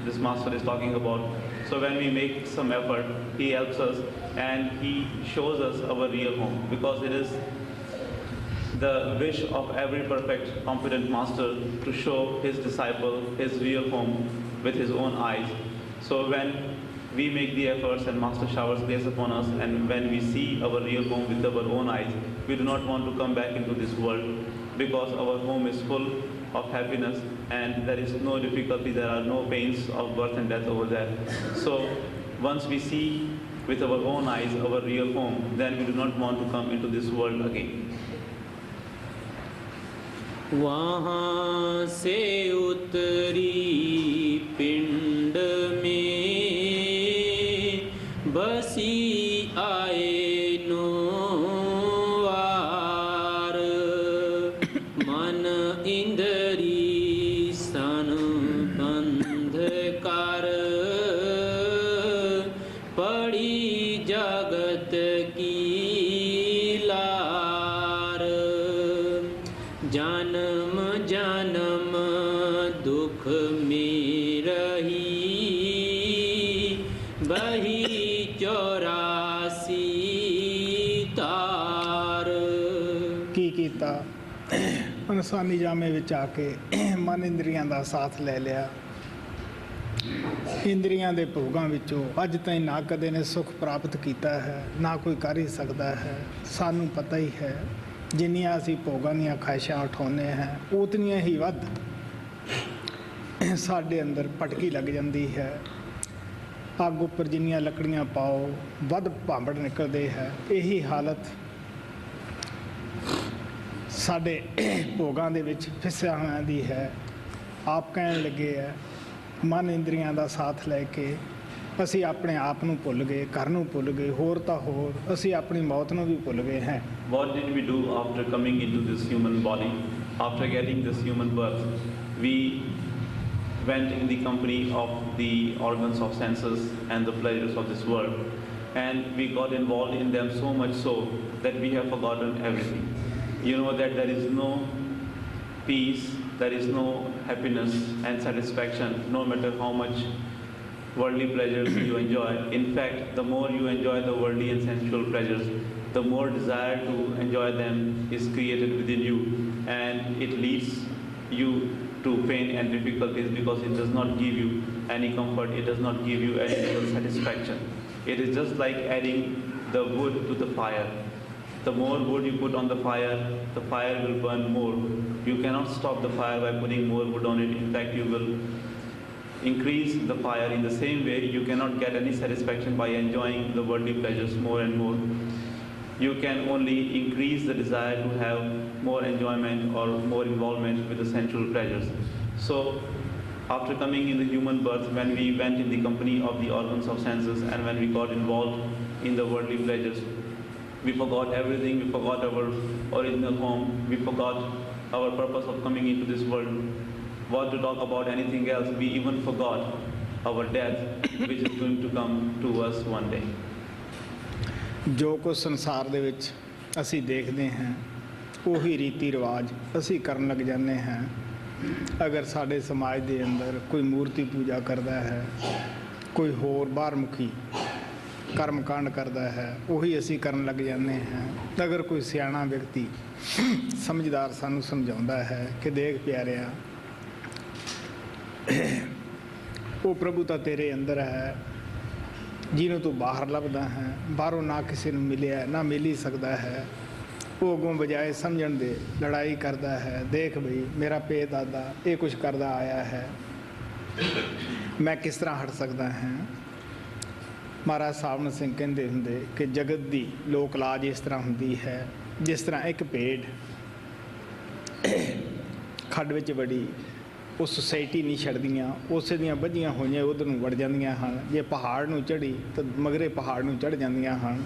this master is talking about. So when we make some effort, he helps us and he shows us our real home, because it is the wish of every perfect, competent master to show his disciple his real home with his own eyes. So when we make the efforts and master showers grace upon us, and when we see our real home with our own eyes, we do not want to come back into this world, because our home is full of happiness and there is no difficulty, there are no pains of birth and death over there. So once we see with our own eyes our real home, then we do not want to come into this world again. वहाँ से उतरी पिंड में बसी आए no वार मन इंद्री सन बंध कर पड़ी जगत की लार जन्म जन्म दुख में रही बही 84 तार ਕੀ ਕੀਤਾ ਇਨਸਾਨੀ ਜਾਮੇ ਵਿੱਚ ਆ ਕੇ ਮਨ ਇੰਦਰੀਆਂ ਦਾ ਸਾਥ ਲੈ ਲਿਆ। ਇੰਦਰੀਆਂ ਦੇ ਭੋਗਾਂ ਵਿੱਚੋਂ ਅੱਜ ਤਾਈਂ ਨਾ ਕਦੇ ਨੇ ਸੁਖ ਪ੍ਰਾਪਤ ਕੀਤਾ ਹੈ, ਨਾ ਕੋਈ ਕਰ ਹੀ ਸਕਦਾ ਹੈ। ਸਾਨੂੰ ਪਤਾ ਹੀ ਹੈ ਜਿੰਨੀਆਂ ਅਸੀਂ ਭੋਗਾਂ ਦੀਆਂ ਖਾਹਿਸ਼ਾਂ ਉਠਾਉਂਦੇ ਹਾਂ ਉਤਨੀਆਂ ਹੀ ਵੱਧ ਸਾਡੇ ਅੰਦਰ ਭਟਕੀ ਲੱਗ ਜਾਂਦੀ ਹੈ। ਅੱਗ ਉੱਪਰ ਜਿੰਨੀਆਂ ਲੱਕੜੀਆਂ ਪਾਓ ਵੱਧ ਭਾਂਬੜ ਨਿਕਲਦੇ ਹੈ। ਇਹੀ ਹਾਲਤ ਸਾਡੇ ਭੋਗਾਂ ਦੇ ਵਿੱਚ ਫਿਸਿਆ ਹੋਇਆਂ ਦੀ ਹੈ। ਆਪ ਕਹਿਣ ਲੱਗੇ ਹੈ ਮਨ ਇੰਦਰੀਆਂ ਦਾ ਸਾਥ ਲੈ ਕੇ ਅਸੀਂ ਆਪਣੇ ਆਪ ਨੂੰ ਭੁੱਲ ਗਏ, ਘਰ ਨੂੰ ਭੁੱਲ ਗਏ, ਹੋਰ ਤਾਂ ਹੋਰ ਅਸੀਂ ਆਪਣੀ ਮੌਤ ਨੂੰ ਵੀ ਭੁੱਲ ਗਏ ਹਾਂ। What did we do after coming into this human body? After getting this human birth, we went in the company of the organs of senses and the pleasures of this world, and we got involved in them so much so that we have forgotten everything. You know that there is no peace, there is no happiness and satisfaction, no matter how much worldly pleasures you enjoy. In fact, the more you enjoy the worldly and sensual pleasures, the more desire to enjoy them is created within you, and it leads you to pain and difficulties, because it does not give you any comfort, it does not give you any real satisfaction. It is just like adding the wood to the fire. The more wood you put on the fire will burn more. You cannot stop the fire by putting more wood on it. In fact, you will increase the fire. In the same way, you cannot get any satisfaction by enjoying the worldly pleasures more and more. You can only increase the desire to have more enjoyment or more involvement with the sensual pleasures. So After coming in the human birth, when we went in the company of the organs of senses and when we got involved in the worldly pleasures, we forgot everything, we forgot our original home, we forgot our purpose of coming into this world. What to talk about anything else, we even forgot our death, which is going to come to us one day. ਜੋ ਕੁਝ ਸੰਸਾਰ ਦੇ ਵਿੱਚ ਅਸੀਂ ਦੇਖਦੇ ਹਾਂ ਉਹੀ ਰੀਤੀ ਰਿਵਾਜ ਅਸੀਂ ਕਰਨ ਲੱਗ ਜਾਂਦੇ ਹਾਂ। ਅਗਰ ਸਾਡੇ ਸਮਾਜ ਦੇ ਅੰਦਰ ਕੋਈ ਮੂਰਤੀ ਪੂਜਾ ਕਰਦਾ ਹੈ, ਕੋਈ ਹੋਰ ਬਾਹਰਮੁਖੀ ਕਰਮਕਾਂਡ ਕਰਦਾ ਹੈ, ਉਹੀ ਅਸੀਂ ਕਰਨ ਲੱਗ ਜਾਂਦੇ ਹਾਂ। ਅਗਰ ਕੋਈ ਸਿਆਣਾ ਵਿਅਕਤੀ ਸਮਝਦਾਰ ਸਾਨੂੰ ਸਮਝਾਉਂਦਾ ਹੈ ਕਿ ਦੇਖ ਪਿਆਰਿਆ, ਉਹ ਪ੍ਰਭੂ ਤਾਂ ਤੇਰੇ ਅੰਦਰ ਹੈ ਜਿਹਨੂੰ ਤੂੰ ਬਾਹਰ ਲੱਭਦਾ ਹੈ, ਬਾਹਰੋਂ ਨਾ ਕਿਸੇ ਨੂੰ ਮਿਲਿਆ ਨਾ ਮਿਲ ਹੀ ਸਕਦਾ ਹੈ। ਉਹ ਅੱਗੋਂ ਬਜਾਏ ਸਮਝਣ ਦੇ ਲੜਾਈ ਕਰਦਾ ਹੈ। ਦੇਖ ਬਈ ਮੇਰਾ ਪੇ ਦਾਦਾ ਇਹ ਕੁਛ ਕਰਦਾ ਆਇਆ ਹੈ, ਮੈਂ ਕਿਸ ਤਰ੍ਹਾਂ ਹਟ ਸਕਦਾ ਹਾਂ। ਮਹਾਰਾਜ ਸਾਵਣ ਸਿੰਘ ਕਹਿੰਦੇ ਹੁੰਦੇ ਕਿ ਜਗਤ ਦੀ ਲੋਕ ਲਾਜ ਇਸ ਤਰ੍ਹਾਂ ਹੁੰਦੀ ਹੈ ਜਿਸ ਤਰ੍ਹਾਂ ਇੱਕ ਭੇਡ ਖੱਡ ਵਿੱਚ ਵੜੀ, ਉਹ ਸੁਸਾਇਟੀ ਨਹੀਂ ਛੱਡਦੀਆਂ, ਉਸੇ ਦੀਆਂ ਬੱਝੀਆਂ ਹੋਈਆਂ ਉੱਧਰ ਨੂੰ ਵੜ ਜਾਂਦੀਆਂ ਹਨ। ਜੇ ਪਹਾੜ ਨੂੰ ਚੜ੍ਹੀ ਤਾਂ ਮਗਰੇ ਪਹਾੜ ਨੂੰ ਚੜ੍ਹ ਜਾਂਦੀਆਂ ਹਨ।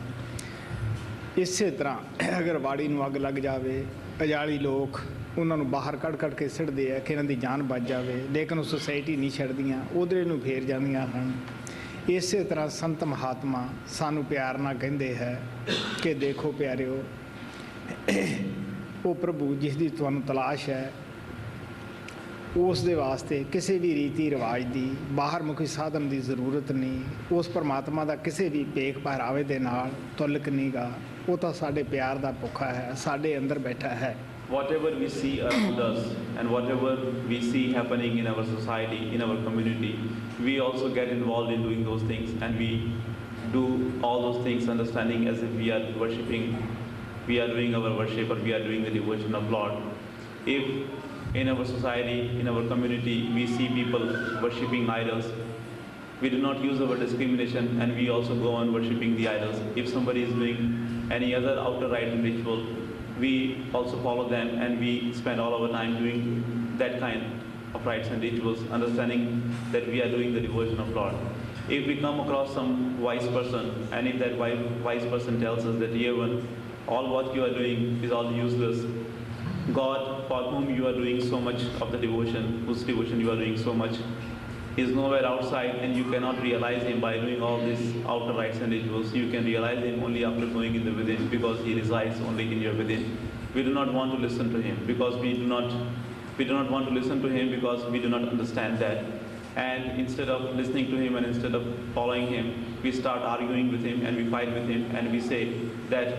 ਇਸੇ ਤਰ੍ਹਾਂ ਅਗਰ ਵਾੜੀ ਨੂੰ ਅੱਗ ਲੱਗ ਜਾਵੇ, ਅਜਾਲੀ ਲੋਕ ਉਹਨਾਂ ਨੂੰ ਬਾਹਰ ਕੱਢ ਕੇ ਸਿੱਟਦੇ ਆ ਕਿ ਇਹਨਾਂ ਦੀ ਜਾਨ ਬਚ ਜਾਵੇ, ਲੇਕਿਨ ਉਹ ਸੁਸਾਇਟੀ ਨਹੀਂ ਛੱਡਦੀਆਂ, ਉਧਰੇ ਨੂੰ ਫੇਰ ਜਾਂਦੀਆਂ ਹਨ। ਇਸੇ ਤਰ੍ਹਾਂ ਸੰਤ ਮਹਾਤਮਾ ਸਾਨੂੰ ਪਿਆਰ ਨਾਲ ਕਹਿੰਦੇ ਹੈ ਕਿ ਦੇਖੋ ਪਿਆਰਿਓ, ਉਹ ਪ੍ਰਭੂ ਜਿਸ ਦੀ ਤੁਹਾਨੂੰ ਤਲਾਸ਼ ਹੈ, ਉਸ ਦੇ ਵਾਸਤੇ ਕਿਸੇ ਵੀ ਰੀਤੀ ਰਿਵਾਜ ਦੀ ਬਾਹਰਮੁਖੀ ਸਾਧਨ ਦੀ ਜ਼ਰੂਰਤ ਨਹੀਂ। ਉਸ ਪਰਮਾਤਮਾ ਦਾ ਕਿਸੇ ਵੀ ਭੇਖ ਪਹਿਰਾਵੇ ਦੇ ਨਾਲ ਤੁਲਕ ਨਹੀਂ ਗਾ। ਉਹ ਤਾਂ ਸਾਡੇ ਪਿਆਰ ਦਾ ਭੁੱਖਾ ਹੈ, ਸਾਡੇ ਅੰਦਰ ਬੈਠਾ ਹੈ। Whatever we see around us and whatever we see happening in our society, in our community, we also get involved in doing those things, and we do all those things understanding as if we are worshipping, we are doing our worship, or we are doing the devotion of Lord. If in our society, in our community, we see people worshipping idols, we do not use our discrimination and we also go on worshipping the idols. If somebody is doing any other outer rite and ritual, we also follow them and we spend all our time doing that kind of rites and rituals, understanding that we are doing the devotion of Lord. If we come across some wise person and if that wise person tells us that Yevan, all what you are doing is all useless, God for whom you are doing so much of the devotion, whose devotion you are doing so much, is nowhere outside and you cannot realize him by doing all these outer rites and rituals. You can realize him only after going in the within, because he resides only in your within. We do not want to listen to him because we do not want to listen to him because we do not understand that. And instead of listening to him and instead of following him, we start arguing with him and we fight with him and we say that,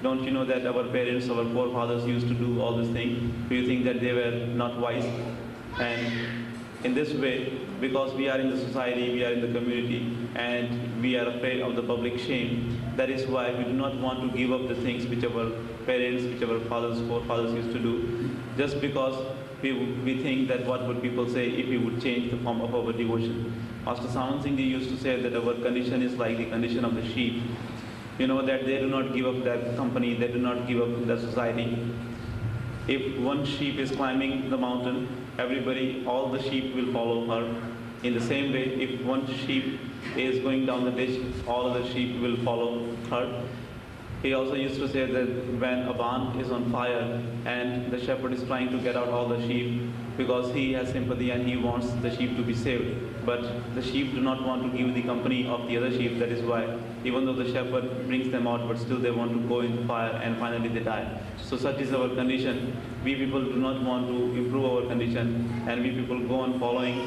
don't you know that our parents, our forefathers used to do all these things? Do you think that they were not wise? And in this way, because we are in the society, we are in the community, and we are afraid of the public shame, that is why we do not want to give up the things which our parents, which our forefathers used to do, just because we think that what would people say if we would change the form of our devotion. Master Sawan Singh Ji used to say that our condition is like the condition of the sheep. You know that they do not give up their company, they do not give up the society. If one sheep is climbing the mountain, everybody, all the sheep will follow her. In the same way, if one sheep is going down the ditch, all other sheep will follow her. He also used to say that when a barn is on fire and the shepherd is trying to get out all the sheep because he has sympathy and he wants the sheep to be saved, but the sheep do not want to give the company of the other sheep. That is why even though the shepherd brings them out, but still they want to go in the fire and finally they die. So such is our condition. We people do not want to improve our condition and we people go on following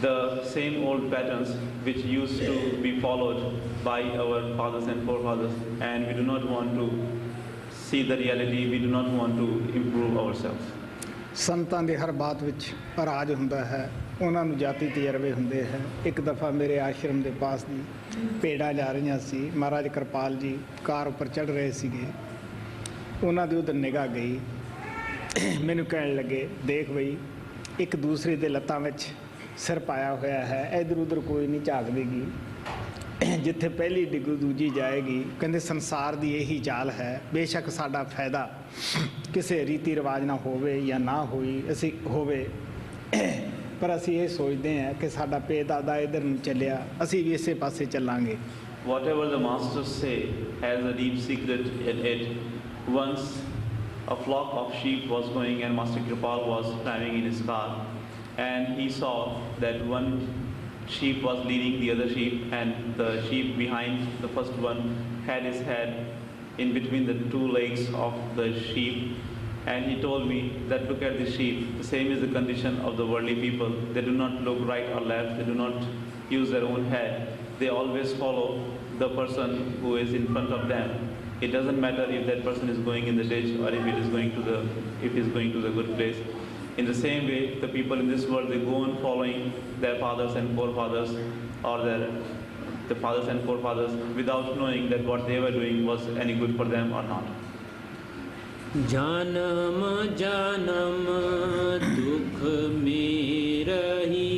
the same old patterns which used to be followed by our fathers and forefathers, and we do not want to see the reality, we do not want to improve ourselves. ਸੰਤਾਂ ਦੇ ਹਰ ਬਾਤ ਵਿੱਚ ਰਾਜ ਹੁੰਦਾ ਹੈ, ਉਹਨਾਂ ਨੂੰ ਜਾਤੀ ਤਜਰਬੇ ਹੁੰਦੇ ਹੈ। ਇੱਕ ਦਫਾ ਮੇਰੇ ਆਸ਼ਰਮ ਦੇ ਪਾਸ ਦੀ ਭੇਡਾਂ ਜਾ ਰਹੀਆਂ ਸੀ। ਮਹਾਰਾਜ ਕਿਰਪਾਲ ਜੀ ਕਾਰ ਉੱਪਰ ਚੜ੍ਹ ਰਹੇ ਸੀਗੇ, ਉਹਨਾਂ ਦੀ ਉਧਰ ਨਿਗਾਹ ਗਈ। ਮੈਨੂੰ ਕਹਿਣ ਲੱਗੇ, ਦੇਖ ਬਈ ਇੱਕ ਦੂਸਰੇ ਦੇ ਲੱਤਾਂ ਵਿੱਚ ਸਿਰ ਪਾਇਆ ਹੋਇਆ ਹੈ, ਇੱਧਰ ਉੱਧਰ ਕੋਈ ਨਹੀਂ ਝਾਕ ਦੇਗੀ, ਜਿੱਥੇ ਪਹਿਲੀ ਡਿੱਗੂ ਦੂਜੀ ਜਾਏਗੀ। ਕਹਿੰਦੇ ਸੰਸਾਰ ਦੀ ਇਹੀ ਚਾਲ ਹੈ, ਬੇਸ਼ੱਕ ਸਾਡਾ ਫਾਇਦਾ ਕਿਸੇ ਰੀਤੀ ਰਿਵਾਜ ਨਾਲ ਹੋਵੇ ਜਾਂ ਨਾ ਹੋਈ ਅਸੀਂ ਹੋਵੇ, ਪਰ ਅਸੀਂ ਇਹ ਸੋਚਦੇ ਹਾਂ ਕਿ ਸਾਡਾ ਪੇ ਦਾਦਾ ਇੱਧਰ ਨੂੰ ਚੱਲਿਆ, ਅਸੀਂ ਵੀ ਇਸੇ ਪਾਸੇ ਚੱਲਾਂਗੇ। Whatever the masters say has a deep secret in it. Once a flock of sheep was going and Master Kripal was driving in his car, and he saw that one sheep was leading the other sheep, and the sheep behind the first one had his head in between the two legs of the sheep. And he told me that look at the sheep, the same is the condition of the worldly people. They do not look right or left, they do not use their own head. They always follow the person who is in front of them. It doesn't matter if that person is going in the ditch or if it is going to the good place. In the same way, the people in this world, they go on following their fathers and forefathers, or the fathers and forefathers, without knowing that what they were doing was any good for them or not. जन्म जन्म दुख में रही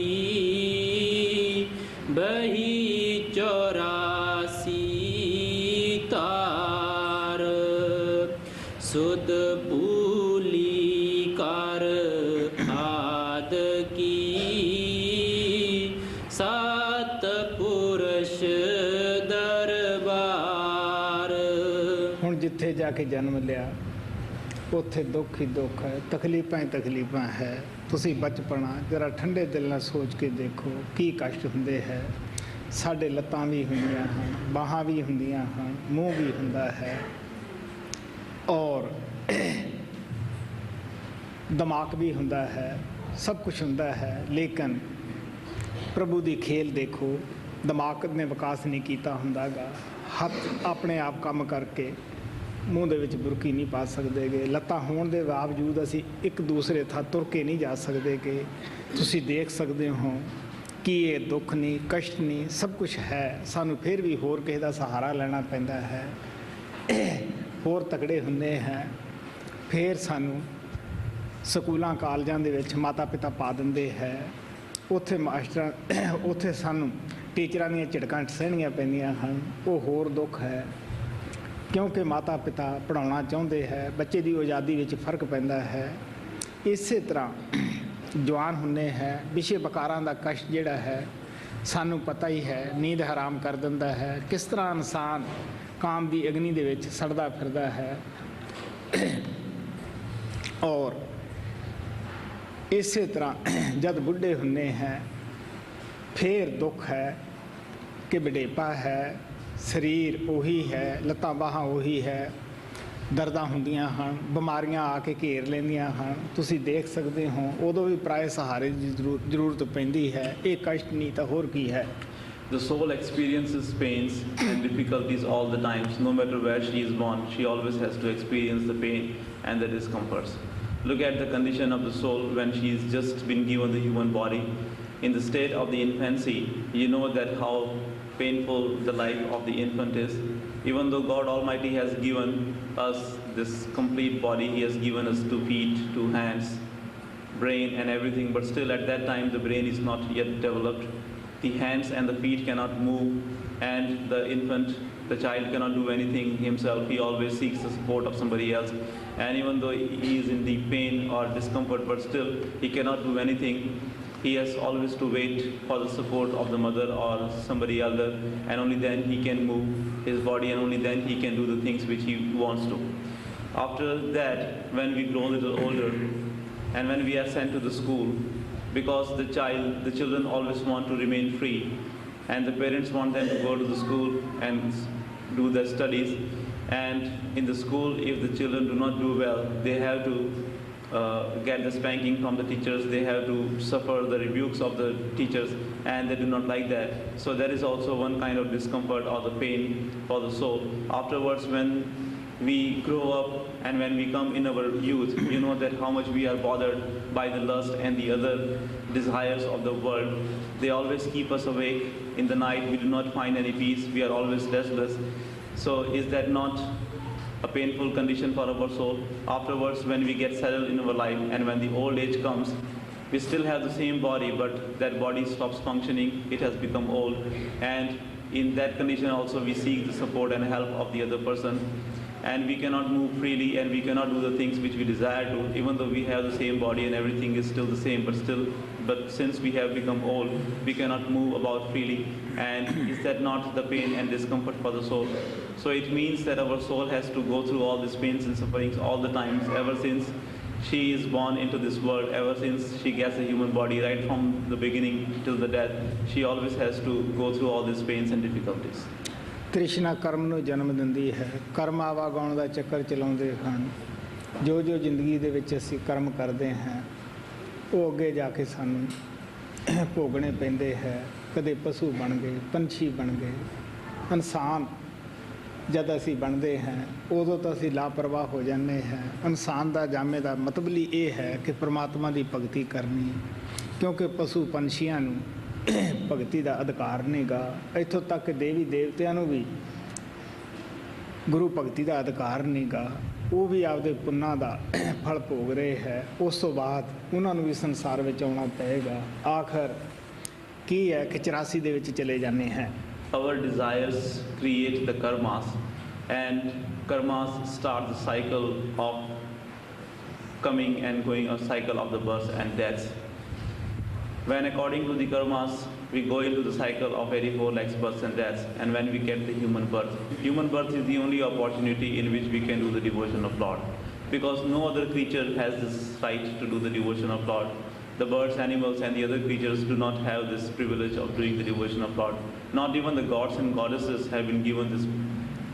बही 84 तार सुध पूली कर आद की सात पुरुष दरबार। ਹੁਣ ਜਿੱਥੇ ਜਾ ਕੇ ਜਨਮ ਲਿਆ ਉੱਥੇ ਦੁੱਖ ਹੀ ਦੁੱਖ ਹੈ, ਤਕਲੀਫਾਂ ਹੀ ਤਕਲੀਫਾਂ ਹੈ। ਤੁਸੀਂ ਬਚਪਨਾ ਜਰਾ ਠੰਡੇ ਦਿਲ ਨਾਲ ਸੋਚ ਕੇ ਦੇਖੋ ਕੀ ਕਸ਼ਟ ਹੁੰਦੇ ਹੈ। ਸਾਡੇ ਲੱਤਾਂ ਵੀ ਹੁੰਦੀਆਂ ਹਨ, ਬਾਹਾਂ ਵੀ ਹੁੰਦੀਆਂ ਹਨ, ਮੂੰਹ ਵੀ ਹੁੰਦਾ ਹੈ, ਔਰ ਦਿਮਾਗ ਵੀ ਹੁੰਦਾ ਹੈ, ਸਭ ਕੁਝ ਹੁੰਦਾ ਹੈ। ਲੇਕਿਨ ਪ੍ਰਭੂ ਦੀ ਖੇਲ ਦੇਖੋ, ਦਿਮਾਗ ਨੇ ਵਿਕਾਸ ਨਹੀਂ ਕੀਤਾ ਹੁੰਦਾਗਾ। ਹੱਥ ਆਪਣੇ ਆਪ ਕੰਮ ਕਰਕੇ ਮੂੰਹ ਦੇ ਵਿੱਚ ਬੁਰਕੀ ਨਹੀਂ ਪਾ ਸਕਦੇਗੇ। ਲੱਤਾਂ ਹੋਣ ਦੇ ਬਾਵਜੂਦ ਅਸੀਂ ਇੱਕ ਦੂਸਰੇ ਥਾਂ ਤੁਰ ਕੇ ਨਹੀਂ ਜਾ ਸਕਦੇਗੇ। ਤੁਸੀਂ ਦੇਖ ਸਕਦੇ ਹੋ ਕਿ ਇਹ ਦੁੱਖ ਨਹੀਂ, ਕਸ਼ਟ ਨਹੀਂ, ਸਭ ਕੁਝ ਹੈ। ਸਾਨੂੰ ਫਿਰ ਵੀ ਹੋਰ ਕਿਸੇ ਦਾ ਸਹਾਰਾ ਲੈਣਾ ਪੈਂਦਾ ਹੈ, ਹੋਰ ਤਕੜੇ ਹੁੰਦੇ ਹੈ। ਫਿਰ ਸਾਨੂੰ ਸਕੂਲਾਂ ਕਾਲਜਾਂ ਦੇ ਵਿੱਚ ਮਾਤਾ ਪਿਤਾ ਪਾ ਦਿੰਦੇ ਹੈ। ਉੱਥੇ ਮਾਸਟਰਾਂ ਉੱਥੇ ਸਾਨੂੰ ਟੀਚਰਾਂ ਦੀਆਂ ਝਿੜਕਾਂ ਸਹਿਣੀਆਂ ਪੈਂਦੀਆਂ ਹਨ। ਉਹ ਹੋਰ ਦੁੱਖ ਹੈ, ਕਿਉਂਕਿ ਮਾਤਾ ਪਿਤਾ ਪੜ੍ਹਾਉਣਾ ਚਾਹੁੰਦੇ ਹੈ। ਬੱਚੇ ਦੀ ਆਜ਼ਾਦੀ ਵਿੱਚ ਫਰਕ ਪੈਂਦਾ ਹੈ। ਇਸੇ ਤਰ੍ਹਾਂ ਜਵਾਨ ਹੁੰਦੇ ਹੈ, ਵਿਸ਼ੇ ਵਿਕਾਰਾਂ ਦਾ ਕਸ਼ਟ ਜਿਹੜਾ ਹੈ ਸਾਨੂੰ ਪਤਾ ਹੀ ਹੈ, ਨੀਂਦ ਹਰਾਮ ਕਰ ਦਿੰਦਾ ਹੈ। ਕਿਸ ਤਰ੍ਹਾਂ ਇਨਸਾਨ ਕਾਮ ਦੀ ਅਗਨੀ ਦੇ ਵਿੱਚ ਸੜਦਾ ਫਿਰਦਾ ਹੈ। ਔਰ ਇਸੇ ਤਰ੍ਹਾਂ ਜਦ ਬੁੱਢੇ ਹੁੰਦੇ ਹੈ ਫਿਰ ਦੁੱਖ ਹੈ ਕਿ ਬੁਢੇਪਾ ਹੈ, ਸਰੀਰ ਉਹੀ ਹੈ, ਲੱਤਾਂ ਬਾਹਾਂ ਉਹੀ ਹੈ, ਦਰਦਾਂ ਹੁੰਦੀਆਂ ਹਨ, ਬਿਮਾਰੀਆਂ ਆ ਕੇ ਘੇਰ ਲੈਂਦੀਆਂ ਹਨ। ਤੁਸੀਂ ਦੇਖ ਸਕਦੇ ਹੋ ਉਦੋਂ ਵੀ ਪ੍ਰਾਏ ਸਹਾਰੇ ਦੀ ਜ਼ਰੂਰਤ ਪੈਂਦੀ ਹੈ। ਇਹ ਕਸ਼ਟ ਨਹੀਂ ਤਾਂ ਹੋਰ ਕੀ ਹੈ। The soul experiences pains and difficulties all the times. No matter where she is born, she always has to experience the pain and the discomforts. Look at the condition of the soul when she's just been given the human body. In the state of the infancy, you know that how painful the life of the infant is. Even though God Almighty has given us this complete body, He has given us 2 feet, 2 hands, brain and everything, but still at that time the brain is not yet developed. The hands and the feet cannot move, and the infant, the child cannot do anything himself. He always seeks the support of somebody else. And even though he is in the pain or discomfort, but still he cannot do anything. He has always to wait for the support of the mother or somebody elder, and only then he can move his body, and only then he can do the things which he wants to. After that, when we grow a little older, and when we are sent to the school, because the children always want to remain free, and the parents want them to go to the school and do their studies. And in the school, if the children do not do well, they have to get the spanking from the teachers. They have to suffer the rebukes of the teachers, and they do not like that. So there is also one kind of discomfort or the pain for the soul. Afterwards, when we grow up and when we come in our youth, you know that how much we are bothered by the lust and the other desires of the world. They always keep us awake in the night. We do not find any peace. We are always restless. So is that not a painful condition for our soul? Afterwards, when we get settled in our life and when the old age comes, we still have the same body, but that body stops functioning. It has become old, and in that condition also we seek the support and help of the other person. And we cannot move freely, and we cannot do the things which we desire to, even though we have the same body and everything is still the same, but still but since we have become old, we cannot move about freely. And is that not the pain and discomfort for the soul? So it means that our soul has to go through all these pains and sufferings all the times, ever since she is born into this world, ever since she gets a human body, right from the beginning till the death, she always has to go through all these pains and difficulties. ਤ੍ਰਿਸ਼ਨਾ ਕਰਮ ਨੂੰ ਜਨਮ ਦਿੰਦੀ ਹੈ। ਕਰਮ ਆਵਾਗਾਉਣ ਦਾ ਚੱਕਰ ਚਲਾਉਂਦੇ ਹਨ। ਜੋ ਜੋ ਜ਼ਿੰਦਗੀ ਦੇ ਵਿੱਚ ਅਸੀਂ ਕਰਮ ਕਰਦੇ ਹਾਂ ਉਹ ਅੱਗੇ ਜਾ ਕੇ ਸਾਨੂੰ ਭੋਗਣੇ ਪੈਂਦੇ ਹੈ। ਕਦੇ ਪਸ਼ੂ ਬਣ ਗਏ, ਪੰਛੀ ਬਣ ਗਏ, ਇਨਸਾਨ ਜਦ ਅਸੀਂ ਬਣਦੇ ਹਾਂ ਉਦੋਂ ਤਾਂ ਅਸੀਂ ਲਾਪਰਵਾਹ ਹੋ ਜਾਂਦੇ ਹਾਂ। ਇਨਸਾਨ ਦਾ ਜਾਮੇ ਦਾ ਮਤਲਬ ਹੀ ਇਹ ਹੈ ਕਿ ਪ੍ਰਮਾਤਮਾ ਦੀ ਭਗਤੀ ਕਰਨੀ, ਕਿਉਂਕਿ ਪਸ਼ੂ ਪੰਛੀਆਂ ਨੂੰ ਭਗਤੀ ਦਾ ਅਧਿਕਾਰ ਨਹੀਂ ਗਾ। ਇੱਥੋਂ ਤੱਕ ਕਿ ਦੇਵੀ ਦੇਵਤਿਆਂ ਨੂੰ ਵੀ ਗੁਰੂ ਭਗਤੀ ਦਾ ਅਧਿਕਾਰ ਨਹੀਂ ਗਾ। ਉਹ ਵੀ ਆਪਦੇ ਪੁੰਨਾਂ ਦਾ ਫਲ ਭੋਗ ਰਹੇ ਹੈ। ਉਸ ਤੋਂ ਬਾਅਦ ਉਹਨਾਂ ਨੂੰ ਵੀ ਸੰਸਾਰ ਵਿੱਚ ਆਉਣਾ ਪਏਗਾ। ਆਖਰ ਕੀ ਹੈ ਕਿ 84 ਦੇ ਵਿੱਚ ਚਲੇ ਜਾਂਦੇ ਹੈ। Our desires create the karmas, and karmas start the cycle of coming and going, a cycle of the births and deaths. When according to the karmas, we go into the cycle of 84 lakhs births and deaths, and when we get the human birth is the only opportunity in which we can do the devotion of Lord, because no other creature has this right to do the devotion of Lord. The birds, animals and the other creatures do not have this privilege of doing the devotion of Lord. Not even the gods and goddesses have been given this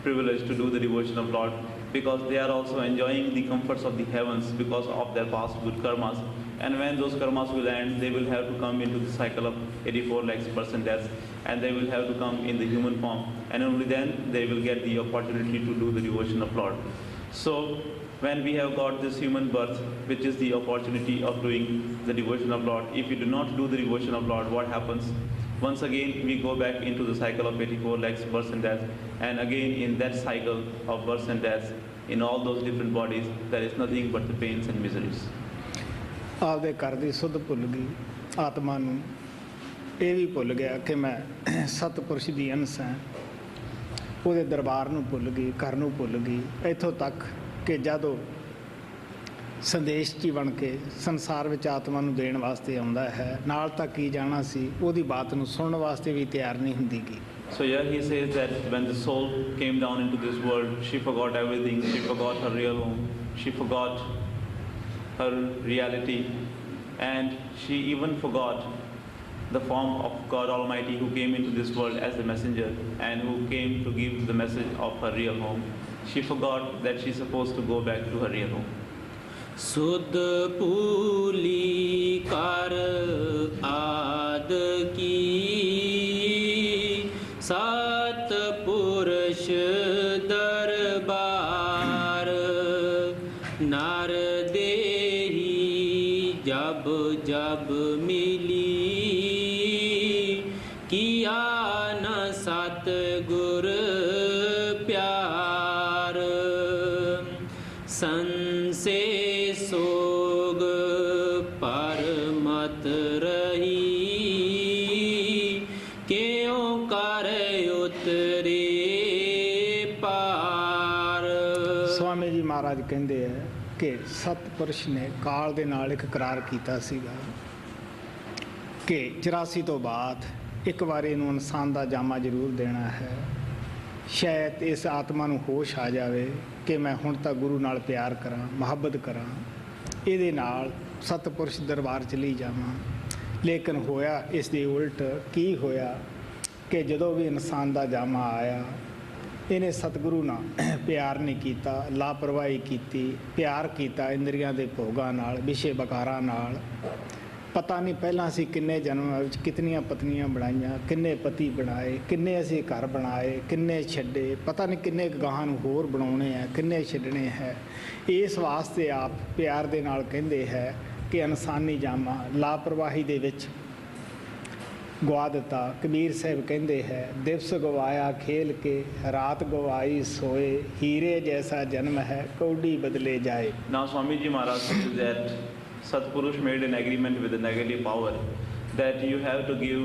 privilege to do the devotion of Lord, because they are also enjoying the comforts of the heavens because of their past good karmas. And when those karmas will end, they will have to come into the cycle of 84 lakhs births and deaths, and they will have to come in the human form, and only then they will get the opportunity to do the devotion of Lord. So when we have got this human birth, which is the opportunity of doing the devotion of Lord, if we do not do the devotion of Lord, what happens? Once again we go back into the cycle of 84 lakhs births and deaths, and again in that cycle of births and deaths, in all those different bodies, there is nothing but the pains and miseries. ਆਪਦੇ ਘਰ ਦੀ ਸੁੱਧ ਭੁੱਲ ਗਈ ਆਤਮਾ ਨੂੰ। ਇਹ ਵੀ ਭੁੱਲ ਗਿਆ ਕਿ ਮੈਂ ਸਤਿਪੁਰਸ਼ ਦੀ ਅੰਸ਼ ਹਾਂ। ਉਹਦੇ ਦਰਬਾਰ ਨੂੰ ਭੁੱਲ ਗਈ, ਘਰ ਨੂੰ ਭੁੱਲ ਗਈ। ਇੱਥੋਂ ਤੱਕ ਕਿ ਜਦੋਂ ਸੰਦੇਸ਼ 'ਚ ਬਣ ਕੇ ਸੰਸਾਰ ਵਿੱਚ ਆਤਮਾ ਨੂੰ ਦੇਣ ਵਾਸਤੇ ਆਉਂਦਾ ਹੈ, ਨਾਲ ਤਾਂ ਕੀ ਜਾਣਾ ਸੀ, ਉਹਦੀ ਬਾਤ ਨੂੰ ਸੁਣਨ ਵਾਸਤੇ ਵੀ ਤਿਆਰ ਨਹੀਂ ਹੁੰਦੀ ਗੀ। So here he says that when the soul came down into this world, she forgot everything. She forgot her real home. She forgot her reality, and she even forgot the form of God Almighty, who came into this world as the messenger and who came to give the message of her real home. She forgot that she's supposed to go back to her real home. ਸੁਧ ਭੂਲੀ ਕਰ ਆਦ ਕੀ ਸਤ ਪੁਰਸ਼ ਦਰਬਾਰ ਨਰ ਦੇਹੀ ਜਬ ਜਬ ਮਿਲੀ ਕੀਆ ਨ ਸਤ ਗੁਰ ਪਿਆਰ ਸੰਸੇ ਸੋਗ ਪਰਮਤ ਰਹੀ ਕਿਉ ਕਰ ਉਤਰੇ ਪਾਰ। ਸਵਾਮੀ ਜੀ ਮਹਾਰਾਜ ਕਹਿੰਦੇ ਹੈ ਕਿ ਸਤਿਪੁਰਸ਼ ਨੇ ਕਾਲ ਦੇ ਨਾਲ ਇੱਕ ਕਰਾਰ ਕੀਤਾ ਸੀਗਾ ਕਿ 84 ਤੋਂ ਬਾਅਦ ਇੱਕ ਵਾਰੀ ਇਹਨੂੰ ਇਨਸਾਨ ਦਾ ਜਾਮਾ ਜ਼ਰੂਰ ਦੇਣਾ ਹੈ। ਸ਼ਾਇਦ ਇਸ ਆਤਮਾ ਨੂੰ ਹੋਸ਼ ਆ ਜਾਵੇ ਕਿ ਮੈਂ ਹੁਣ ਤਾਂ ਗੁਰੂ ਨਾਲ ਪਿਆਰ ਕਰਾਂ, ਮੁਹੱਬਤ ਕਰਾਂ, ਇਹਦੇ ਨਾਲ ਸਤਿਪੁਰਸ਼ ਦਰਬਾਰ ਚਲੀ ਜਾਵਾਂ। ਲੇਕਿਨ ਹੋਇਆ ਇਸ ਦੇ ਉਲਟ। ਕੀ ਹੋਇਆ ਕਿ ਜਦੋਂ ਵੀ ਇਨਸਾਨ ਦਾ ਜਾਮਾ ਆਇਆ, ਇਹਨੇ ਸਤਿਗੁਰੂ ਨਾਲ ਪਿਆਰ ਨਹੀਂ ਕੀਤਾ, ਲਾਪਰਵਾਹੀ ਕੀਤੀ। ਪਿਆਰ ਕੀਤਾ ਇੰਦਰੀਆਂ ਦੇ ਭੋਗਾਂ ਨਾਲ, ਵਿਸ਼ੇ ਵਿਕਾਰਾਂ ਨਾਲ। ਪਤਾ ਨਹੀਂ ਪਹਿਲਾਂ ਅਸੀਂ ਕਿੰਨੇ ਜਨਮਾਂ ਵਿੱਚ ਕਿਤਨੀਆਂ ਪਤਨੀਆਂ ਬਣਾਈਆਂ, ਕਿੰਨੇ ਪਤੀ ਬਣਾਏ, ਕਿੰਨੇ ਅਸੀਂ ਘਰ ਬਣਾਏ, ਕਿੰਨੇ ਛੱਡੇ, ਪਤਾ ਨਹੀਂ ਕਿੰਨੇ ਗਾਹਾਂ ਨੂੰ ਹੋਰ ਬਣਾਉਣੇ ਆ, ਕਿੰਨੇ ਛੱਡਣੇ ਹੈ। ਇਸ ਵਾਸਤੇ ਆਪ ਪਿਆਰ ਦੇ ਨਾਲ ਕਹਿੰਦੇ ਹੈ ਕਿ ਇਨਸਾਨੀ ਜਾਮਾ ਲਾਪਰਵਾਹੀ ਦੇ ਵਿੱਚ ਗਵਾ ਦਿੱਤਾ। ਕਬੀਰ ਸਾਹਿਬ ਕਹਿੰਦੇ ਹੈ, ਦਿਵਸ ਗਵਾਇਆ ਖੇਲ ਕੇ ਰਾਤ ਗਵਾਈ ਸੋਏ, ਹੀਰੇ ਜੈਸਾ ਜਨਮ ਹੈ ਕੌਡੀ ਬਦਲੇ ਜਾਏ। Now Swami Ji Maharaj says that Satpurush made an agreement with the negative power that you have to give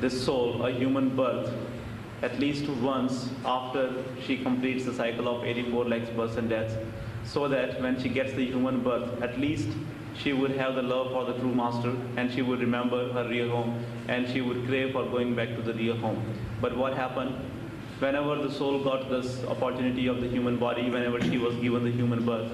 this soul a human birth at least once after she completes the cycle of 84 lakhs births and deaths, so that when she gets the human birth, at least she would have the love for the true master, and she would remember her real home, and she would crave for going back to the real home. But what happened? Whenever the soul got this opportunity of the human body, whenever she was given the human birth,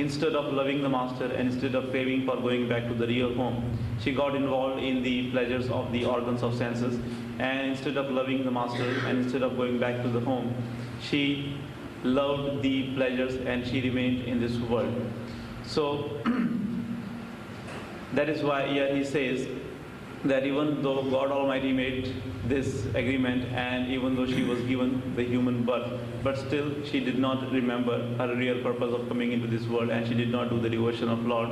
instead of loving the master and instead of craving for going back to the real home, she got involved in the pleasures of the organs of senses, and instead of loving the master and instead of going back to the home, she loved the pleasures and she remained in this world. So that is why here he says that even though God Almighty made this agreement and even though she was given the human birth, but still she did not remember her real purpose of coming into this world, and she did not do the devotion of Lord.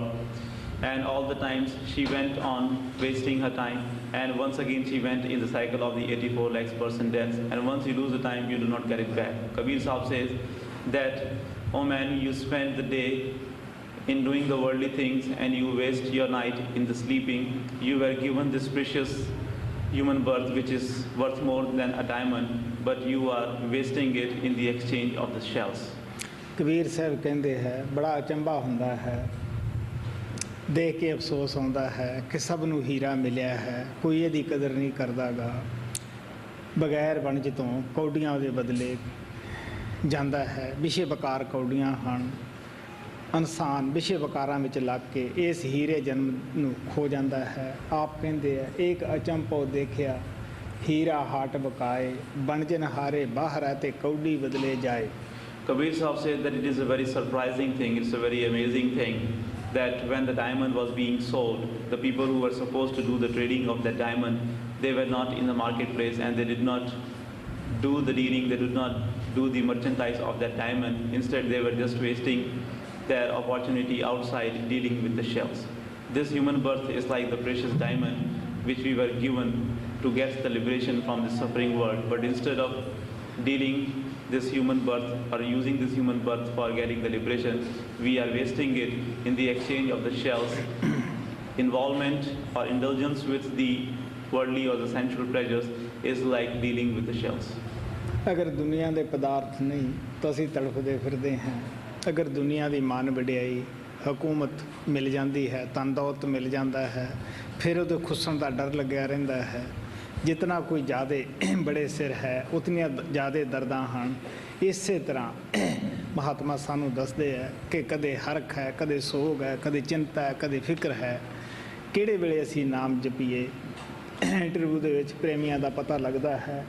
And all the times she went on wasting her time, and once again she went in the cycle of the 84 lakhs person deaths, and once you lose the time you do not get it back. Kabir Sahib says that, oh man, you spend the day in doing the worldly things and you waste your night in the sleeping. You were given this precious human birth which is worth more than a diamond, but you are wasting it in the exchange of the shells. Kabir Sahib ਕਹਿੰਦੇ ਹੈ ਬੜਾ ਅਚੰਭਾ ਹੁੰਦਾ ਹੈ, ਦੇਖ ਕੇ ਅਫਸੋਸ ਆਉਂਦਾ ਹੈ ਕਿ ਸਭ ਨੂੰ ਹੀਰਾ ਮਿਲਿਆ ਹੈ, ਕੋਈ ਇਹਦੀ ਕਦਰ ਨਹੀਂ ਕਰਦਾ ਗਾ। ਬਗੈਰ ਵਣਜ ਤੋਂ ਕੌਡੀਆਂ ਉਹਦੇ ਬਦਲੇ ਜਾਂਦਾ ਹੈ। ਵਿਸ਼ੇ ਵਕਾਰ ਕੌਡੀਆਂ ਹਨ। ਇਨਸਾਨ ਵਿਸ਼ੇ ਵਕਾਰਾਂ ਵਿੱਚ ਲੱਗ ਕੇ ਇਸ ਹੀਰੇ ਜਨਮ ਨੂੰ ਖੋ ਜਾਂਦਾ ਹੈ। ਆਪ ਕਹਿੰਦੇ ਆ ਇੱਕ ਅਚੰਭੋ ਦੇਖਿਆ ਹੀਰਾ ਹਾਟ ਬਕਾਏ, ਬਣਜਨ ਹਾਰੇ ਬਾਹਰ ਹੈ ਤੇ ਕੌਡੀ ਬਦਲੇ ਜਾਏ। Kabir Sahib said that it is a very surprising thing, it's a very amazing thing that when the diamond was being sold, the people who were supposed to do the trading of that diamond, they were not in the marketplace and they did not do the dealing, they did not do the merchandise of that diamond. Instead, they were just wasting their opportunity outside dealing with the shells. This human birth is like the precious diamond which we were given to get the liberation from the suffering world, but instead of dealing this human birth or using this human birth for getting the liberation, we are wasting it in the exchange of the shells. Involvement or indulgence with the worldly or the sensual pleasures is like dealing with the shells. ਅਗਰ ਦੁਨੀਆ ਦੇ ਪਦਾਰਥ ਨਹੀਂ ਤਾਂ ਅਸੀਂ ਤੜਫਦੇ ਫਿਰਦੇ ਹਾਂ। ਅਗਰ ਦੁਨੀਆ ਦੀ ਮਾਨ ਵਡਿਆਈ ਹਕੂਮਤ ਮਿਲ ਜਾਂਦੀ ਹੈ, ਧਨ ਦੌਲਤ ਮਿਲ ਜਾਂਦਾ ਹੈ, ਫਿਰ ਉਹਦੇ ਖੁੱਸਣ ਦਾ ਡਰ ਲੱਗਿਆ ਰਹਿੰਦਾ ਹੈ। ਜਿਤਨਾ ਕੋਈ ਜ਼ਿਆਦਾ ਬੜੇ ਸਿਰ ਹੈ ਉਤਨੀਆਂ ਜ਼ਿਆਦਾ ਦਰਦਾਂ ਹਨ। ਇਸੇ ਤਰ੍ਹਾਂ ਮਹਾਤਮਾ ਸਾਨੂੰ ਦੱਸਦੇ ਹੈ ਕਿ ਕਦੇ ਹਰਖ ਹੈ, ਕਦੇ ਸੋਗ ਹੈ, ਕਦੇ ਚਿੰਤਾ ਹੈ, ਕਦੇ ਫਿਕਰ ਹੈ। ਕਿਹੜੇ ਵੇਲੇ ਅਸੀਂ ਨਾਮ ਜਪੀਏ। ਇੰਟਰਵਿਊ ਦੇ ਵਿੱਚ ਪ੍ਰੇਮੀਆਂ ਦਾ ਪਤਾ ਲੱਗਦਾ ਹੈ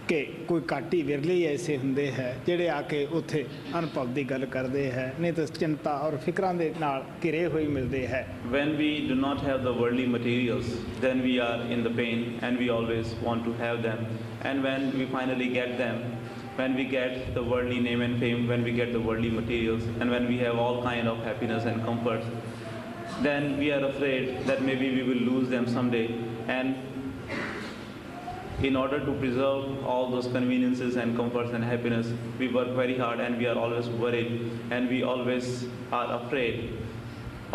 ਕਿ ਕੋਈ ਘੱਟ ਹੀ ਵਿਰਲੇ ਹੀ ਐਸੇ ਹੁੰਦੇ ਹੈ ਜਿਹੜੇ ਆ ਕੇ ਉੱਥੇ ਅਨੁਭਵ ਦੀ ਗੱਲ ਕਰਦੇ ਹੈ, ਨਹੀਂ ਤਾਂ ਚਿੰਤਾ ਔਰ ਫਿਕਰਾਂ ਦੇ ਨਾਲ ਘਿਰੇ ਹੋਏ ਮਿਲਦੇ ਹੈ। When we do not have the worldly materials, then we are in the pain and we always want to have them. And when we finally get them, when we get the worldly name and fame, when we get the worldly materials, and when we have all kind of happiness and comforts, then we are afraid that maybe we will lose them someday. And in order to preserve all those conveniences and comforts and happiness, we work very hard and we are always worried and we always are afraid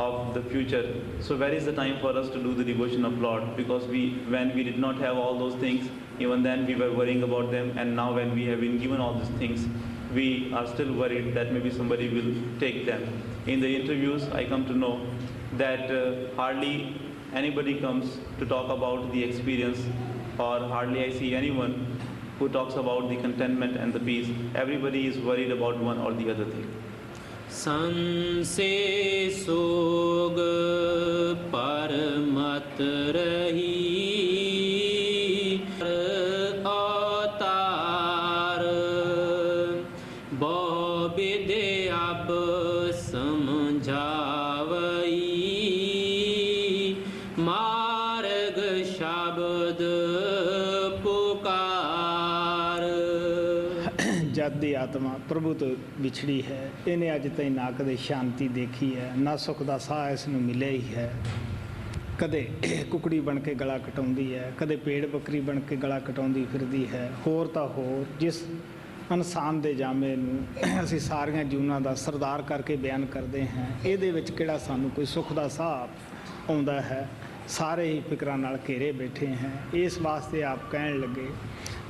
of the future. So where is the time for us to do the devotion of Lord? Because when we did not have all those things, even then we were worrying about them, and now when we have been given all these things, we are still worried that maybe somebody will take them. In the interviews, I come to know that hardly anybody comes to talk about the experience, or hardly I see anyone who talks about the contentment and the peace. Everybody is worried about one or the other thing. संसे सोग परमत रही अवतार बहु विधि अब समझावई मार्ग शब्द ਜਦ ਦੀ ਆਤਮਾ ਪ੍ਰਭੂ ਤੋਂ ਵਿਛੜੀ ਹੈ, ਇਹਨੇ ਅੱਜ ਤਾਈਂ ਨਾ ਕਦੇ ਸ਼ਾਂਤੀ ਦੇਖੀ ਹੈ, ਨਾ ਸੁੱਖ ਦਾ ਸਾਹ ਇਸ ਨੂੰ ਮਿਲਿਆ ਹੀ ਹੈ। ਕਦੇ ਕੁਕੜੀ ਬਣ ਕੇ ਗਲਾ ਕਟਾਉਂਦੀ ਹੈ, ਕਦੇ ਪੇੜ ਬੱਕਰੀ ਬਣ ਕੇ ਗਲਾ ਕਟਾਉਂਦੀ ਫਿਰਦੀ ਹੈ। ਹੋਰ ਤਾਂ ਹੋਰ ਜਿਸ ਇਨਸਾਨ ਦੇ ਜਾਮੇ ਨੂੰ ਅਸੀਂ ਸਾਰੀਆਂ ਜੂਨਾਂ ਦਾ ਸਰਦਾਰ ਕਰਕੇ ਬਿਆਨ ਕਰਦੇ ਹਾਂ, ਇਹਦੇ ਵਿੱਚ ਕਿਹੜਾ ਸਾਨੂੰ ਕੋਈ ਸੁੱਖ ਦਾ ਸਾਹ ਆਉਂਦਾ ਹੈ। ਸਾਰੇ ਹੀ ਫਿਕਰਾਂ ਨਾਲ ਘੇਰੇ ਬੈਠੇ ਹੈ। ਇਸ ਵਾਸਤੇ ਆਪ ਕਹਿਣ ਲੱਗੇ,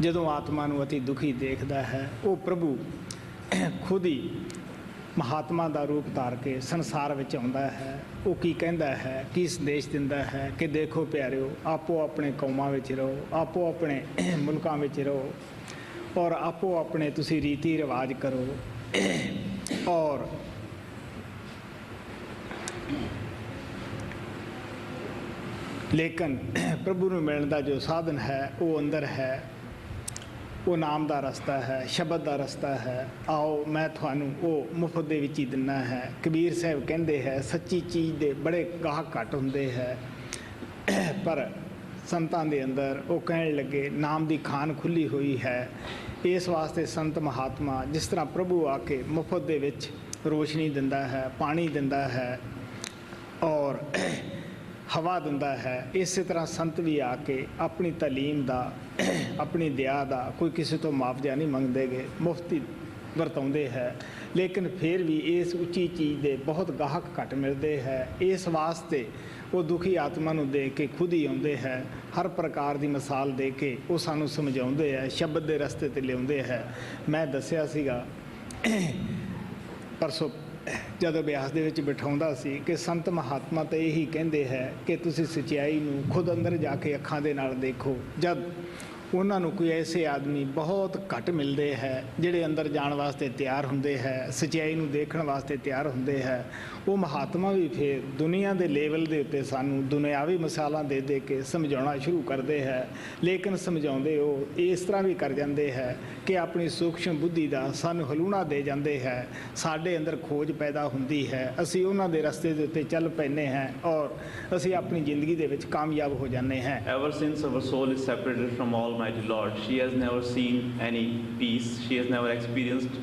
ਜਦੋਂ ਆਤਮਾ ਨੂੰ ਅਤੀ ਦੁਖੀ ਦੇਖਦਾ ਹੈ, ਉਹ ਪ੍ਰਭੂ ਖੁਦ ਹੀ महात्मा का रूप धार के संसार में आउंदा है। वो की कहता है, की संदेश दिंदा है कि देखो प्यारिओ, आपो अपने कौमां विच रहो, आपो अपने मुल्कां विच रहो और आपो अपने तुसी रीति रिवाज करो और लेकिन प्रभु नूं मिलण दा जो साधन है वो अंदर है, वो नाम का रस्ता है, शब्द का रस्ता है। आओ मैं थानू वो मुफ्त दे विच ही दिना है। कबीर साहब कहते हैं सच्ची चीज़ के बड़े गाहक घट होंदे है, पर संतां दे अंदर वो कहण लगे नाम की खान खुली हुई है। इस वास्ते संत महात्मा जिस तरह प्रभु आके मुफ्त दे विच रोशनी दिंदा है, पानी दिंदा है और हवा दिंदा है, इस तरह संत भी आके अपनी तालीम का अपनी दया का कोई किसी तो मुआवजा नहीं मंगते गए, मुफ्ती वरताउंदे है। लेकिन फिर भी इस उच्ची चीज़ के बहुत गाहक घट मिलते हैं। इस वास्ते वो दुखी आत्मा नूं देख के खुद ही आउंदे है, हर प्रकार की मिसाल दे के वो सानू समझाउंदे है, शब्द के रस्ते ते लिआउंदे है। मैं दस्सिया सीगा परसों जब अभ्यास दे विच बिठाउंदा सी कि संत महात्मा तो यही कहते हैं कि तुसी सच्चाई नूं खुद अंदर जाके अखां दे नाल देखो। जब उन्होंने कोई ऐसे आदमी बहुत घट मिलते हैं जिहड़े अंदर जाण वास्ते तैयार होंदे है, सच्चाई नूं देखण वास्ते तैयार होंदे है, वो महात्मा भी फिर दुनिया के लेवल के उत्ते सानू दुनियावी मिसालां दे दे के समझाउणा शुरू करते हैं। लेकिन समझाउंदे वो इस तरह भी कर जाते हैं कि अपनी सूक्ष्म बुद्धि का सानू हलूणा दे जाते हैं, साडे अंदर खोज पैदा होंदी है, असी उन्हां दे रस्ते दे उत्ते चल पैने हैं और असी अपनी जिंदगी दे विच कामयाब हो जाते हैं। Ever since our soul is separated from Almighty Lord, she has never seen any peace, she has never experienced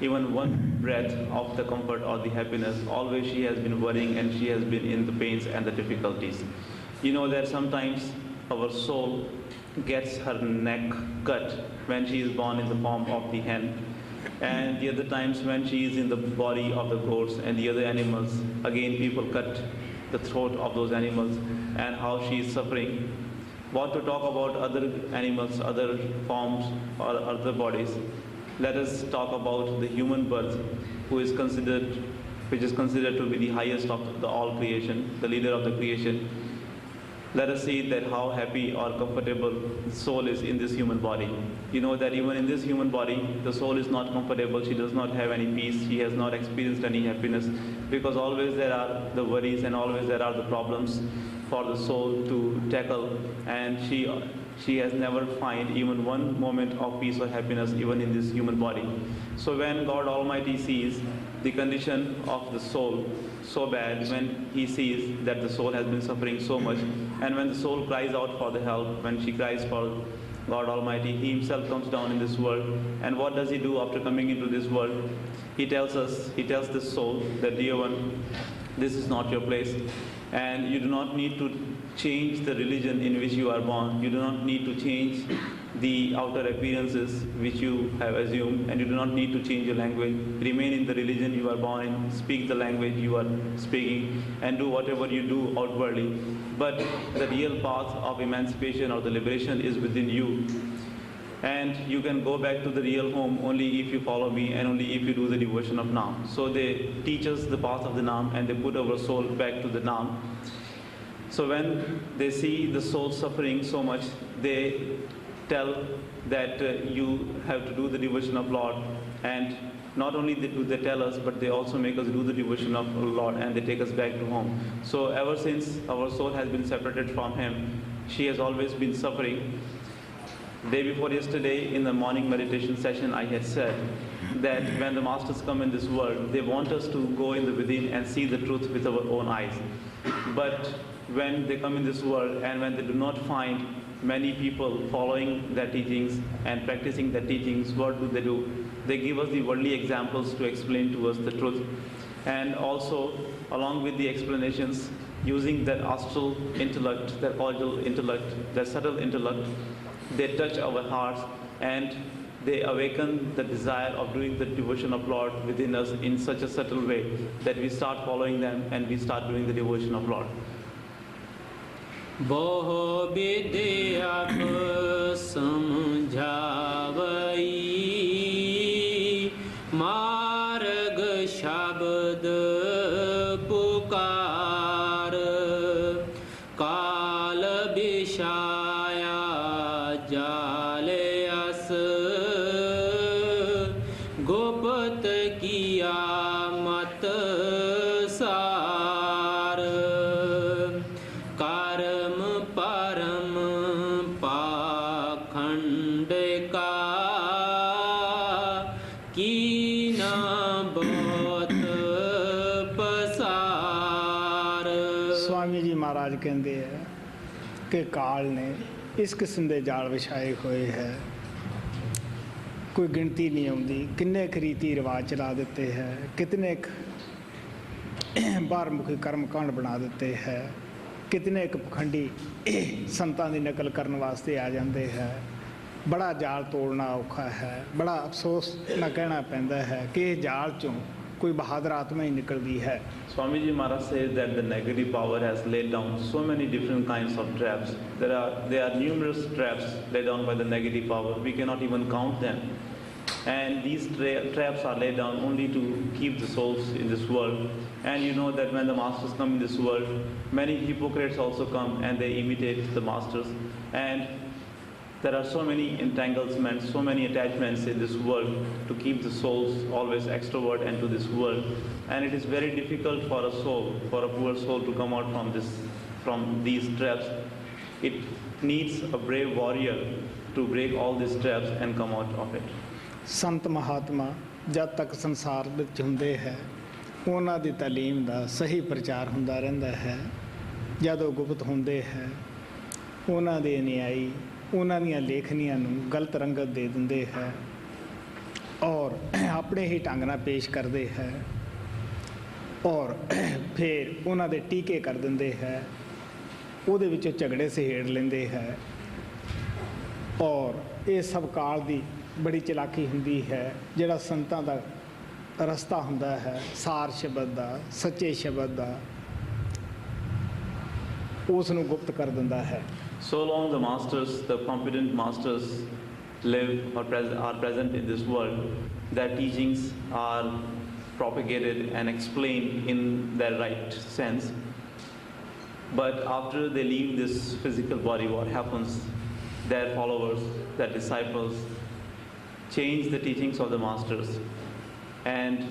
even one breath of the comfort or the happiness. Always she has been worrying and she has been in the pains and the difficulties. You know that sometimes our soul gets her neck cut when she is born in the form of the hen, and the other times when she is in the body of the goats and the other animals, again people cut the throat of those animals and how she is suffering. What to talk about other animals, other forms or other bodies? Let us talk about the human birth, which is considered to be the highest of the all creation, the leader of the creation. Let us see that how happy or comfortable the soul is in this human body. You know that even in this human body, the soul is not comfortable, she does not have any peace, she has not experienced any happiness, because always there are the worries and always there are the problems for the soul to tackle, and she has never find even one moment of peace or happiness even in this human body. So when God Almighty sees the condition of the soul so bad, when he sees that the soul has been suffering so much, and when the soul cries out for the help, when she cries for God Almighty, he himself comes down in this world. And what does he do after coming into this world? He tells this soul that, dear one, this is not your place, and you do not need to change the religion in which you are born. You do not need to change the outer appearances which you have assumed, and you do not need to change your language. Remain in the religion you are born in, speak the language you are speaking, and do whatever you do outwardly. But the real path of emancipation or the liberation is within you. And you can go back to the real home only if you follow me and only if you do the devotion of Naam. So they teach us the path of the Naam and they put our soul back to the Naam. So when they see the soul suffering so much, they tell that you have to do the devotion of Lord. And not only do they tell us, but they also make us do the devotion of Lord and they take us back to home. So ever since our soul has been separated from Him, she has always been suffering. Day before yesterday in the morning meditation session I had said that when the masters come in this world, they want us to go in the within and see the truth with our own eyes. But when they come in this world and when they do not find many people following their teachings and practicing their teachings, what do? They give us the worldly examples to explain to us the truth. And also, along with the explanations, using their astral intellect, their causal intellect, their subtle intellect, they touch our hearts and they awaken the desire of doing the devotion of Lord within us in such a subtle way that we start following them and we start doing the devotion of Lord. बहु विद्या समझावई मार्ग कि काल ने इस किस्म के जाल विछाए हुए है, कोई गिनती नहीं आती। किन्ने क रीति रिवाज चला देते हैं, कितने बाहरमुखी कर्मकांड बना देते हैं, कितने क पखंडी संतां की नकल करने वास्ते आ जाते हैं। बड़ा जाल तोड़ना औखा है। बड़ा अफसोस ना कहना पैंदा है कि इस जाल चों कोई बहादुर आत्मा ही निकलती है। Swamiji Maharaj says that the negative power has laid down so many different kinds of traps. There are numerous traps laid down by the negative power. We cannot even count them. And these traps are laid down only to keep the souls in this world. And you know that when the masters come in this world, many hypocrites also come and they imitate the masters. And there are so many entanglements, so many attachments in this world to keep the souls always extrovert into this world. And it is very difficult for a soul, for a poor soul to come out from these traps. It needs a brave warrior to break all these traps and come out of it. संत महात्मा जब तक संसार ਵਿੱਚ ਹੁੰਦੇ ਹੈ ਉਹਨਾਂ ਦੀ ਤਾਲੀਮ ਦਾ ਸਹੀ ਪ੍ਰਚਾਰ ਹੁੰਦਾ ਰਹਿੰਦਾ ਹੈ। ਜਦੋਂ ਗੁਪਤ ਹੁੰਦੇ ਹੈ ਉਹਨਾਂ ਦੇ ਅਨੁਯਾਈ ਉਹਨਾਂ ਦੀਆਂ ਲੇਖਨੀਆਂ ਨੂੰ ਗਲਤ ਰੰਗਤ ਦੇ ਦਿੰਦੇ ਹੈ ਔਰ ਆਪਣੇ ਹੀ ਢੰਗ ਨਾਲ ਪੇਸ਼ ਕਰਦੇ ਹੈ ਔਰ ਫਿਰ ਉਹਨਾਂ ਦੇ ਟੀਕੇ ਕਰ ਦਿੰਦੇ ਹੈ। ਉਹਦੇ ਵਿੱਚੋਂ ਝਗੜੇ ਸਹੇੜ ਲੈਂਦੇ ਹੈ ਔਰ ਇਹ ਸਭ ਕਾਲ ਦੀ बड़ी चलाकी हुंदी है। जिहड़ा संतां दा रस्ता हुंदा है सार शब्द दा, सच्चे शब्द दा, उस नूं गुप्त कर दिंदा है। So long the masters, the competent masters live or are present in this world, their teachings are propagated and explained in their right sense. But after they leave this physical body, what happens? Their followers, their disciples change the teachings of the masters and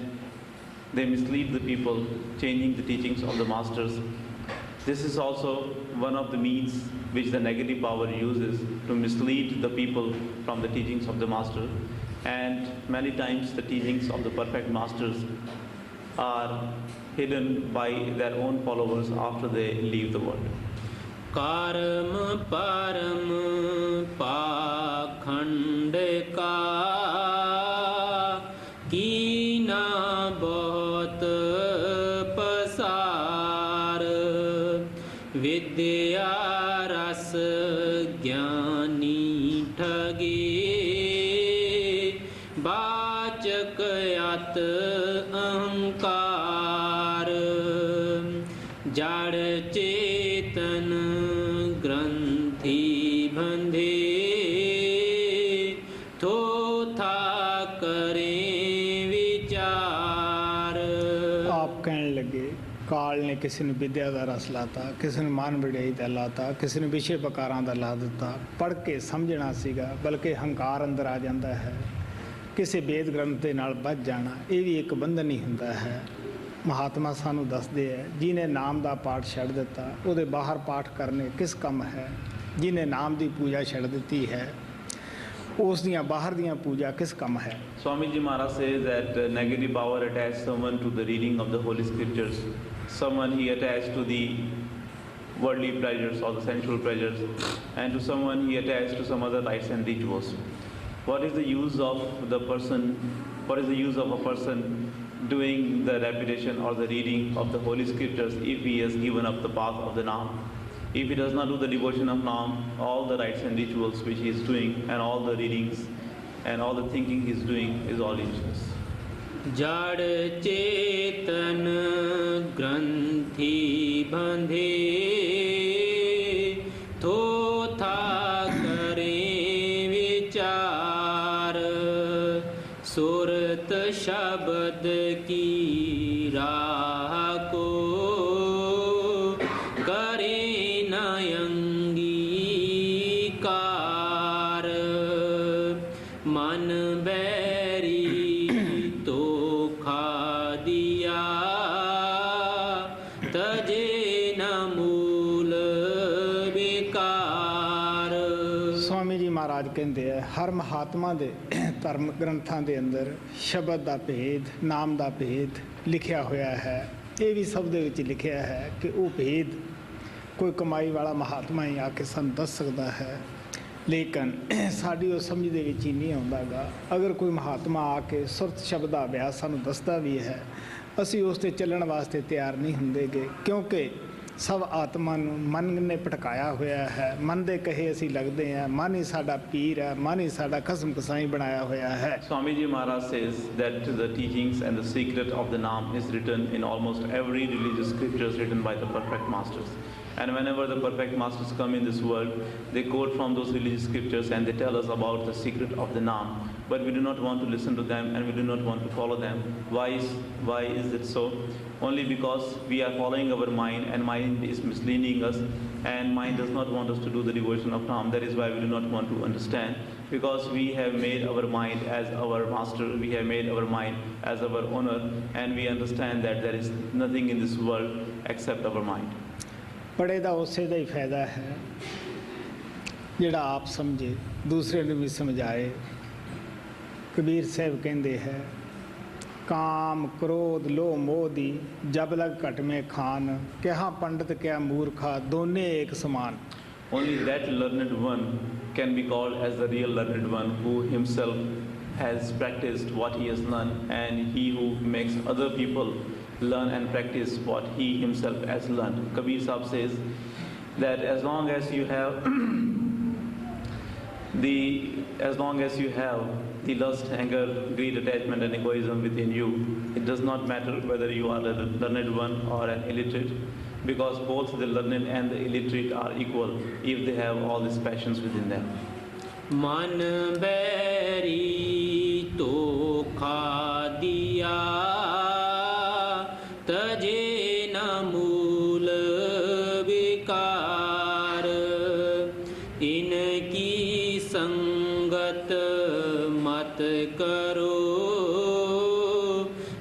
they mislead the people, changing the teachings of the masters. This is also one of the means which the negative power uses to mislead the people from the teachings of the master. And many times the teachings of the perfect masters are hidden by their own followers after they leave the world. कर्म परम पाखंड का कीना बहुत पसार, विद्या रस ज्ञानी ठगे, वाचक अत अहंकार, जड़ चेतन ग्रंथि बंधे, थोथा करें विचार। आप कहने लगे काल ने किसी ने विद्या का रस लाता, किसी ने मान वड़ियाई का लाता, किसी ने विषय बकारां का ला दिता। पढ़ के समझना सीगा बल्कि हंकार अंदर आ जाता है। किसी वेद ग्रंथ के नाल बच जाना ये भी एक बंधन ही हुंदा है। महात्मा सानू दसदे है जिन्हें नाम का पाठ छड़ दिता उहदे बाहर पाठ करने किस कम है। जिन्हें नाम की पूजा छड़ दी है उस दियां बाहर दियां पूजा किस कम है। Swamiji Maharaj says that negative power attached someone to the reading of the holy scriptures. Someone he attached to the worldly pleasures or the sensual pleasures, and to someone he attached to some other rites and rituals. What is the use of the person? What is the use of a person doing the repetition or the reading of the holy scriptures if he has given up the path of the Naam? If he does not do the devotion of Naam, all the rites and rituals which he is doing and all the readings and all the thinking he is doing is all useless. जड़ चेतन ग्रंथि बंधे, थोथा करें विचार, सुरत शब्द की राह को करे न अंगीकार, मन बैरी तो खा दिया, तजे न मूल बेकार। स्वामी जी महाराज कहते हैं हर महात्मा दे धर्म ग्रंथां दे अंदर शब्द का भेद, नाम का भेद लिखिया होया है। ये भी शब्द विच लिखिया है कि वो भेद कोई कमाई वाला महात्मा ही आके सानूं दस सकदा है, लेकिन साडी उस समझ दे विच ही नहीं आउंदा गा। अगर कोई महात्मा आके सुरत शब्द दा अभ्यास सानूं दसदा भी है, असीं उस ते चलण वास्ते तैयार नहीं हुंदे गे, क्योंकि सब आत्मा नूं मन ने भटकाया होया है। मन दे कहे असीं लगदे हैं, मन ही साडा पीर है, मन ही साडा कसम कसाई बनाया होया है। Swami Ji Maharaj says that the teachings and the secret of the Naam is written in almost every religious scriptures written by the perfect masters. And whenever the perfect masters come in this world, they quote from those religious scriptures and they tell us about the secret of the Naam. But we do not want to listen to them and we do not want to follow them. Why is it so? Only because we are following our mind and mind is misleading us, and mind does not want us to do the devotion of Naam. That is why we do not want to understand, because we have made our mind as our master, we have made our mind as our owner, and we understand that there is nothing in this world except our mind. पढ़े दा उसे दा ही फायदा है जिहड़ा आप समझे, दूसरे नूं भी समझाए। कबीर साहब कहंदे है, काम क्रोध लोह मोह दी जब लग घट में खान, क्या पंडित क्या मूर्खा दोने एक समान। Only that learned one can be called as the real learned one, who himself has practiced what he has learned, and he who makes other people learn and practice what he himself has learned. Kabir Sahib says that as long as you have the lust, anger, greed, attachment and egoism within you, it does not matter whether you are the learned one or an illiterate, because both the learned and the illiterate are equal if they have all these passions within them. मन बैरी तो खा दिया तजे न मूल विकार, इनकी संगत मत करो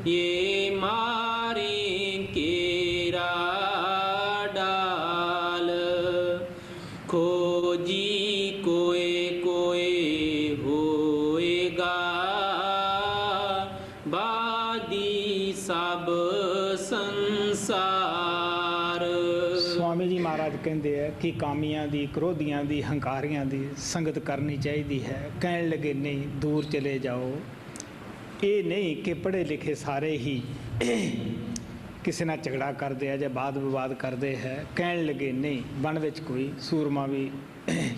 ये मारे केरा डाल, खोजी कोए होएगा बादी सब संसार। स्वामी जी महाराज कहते हैं कि कामियां दी, क्रोधियां दी, हंकारियां दी संगत करनी चाहिए है। कहने लगे नहीं दूर चले जाओ। ये नहीं कि पढ़े लिखे सारे ही किसी ना झगड़ा करते हैं या वाद विवाद करते हैं। कहने लगे नहीं, वन विच कोई सूरमा भी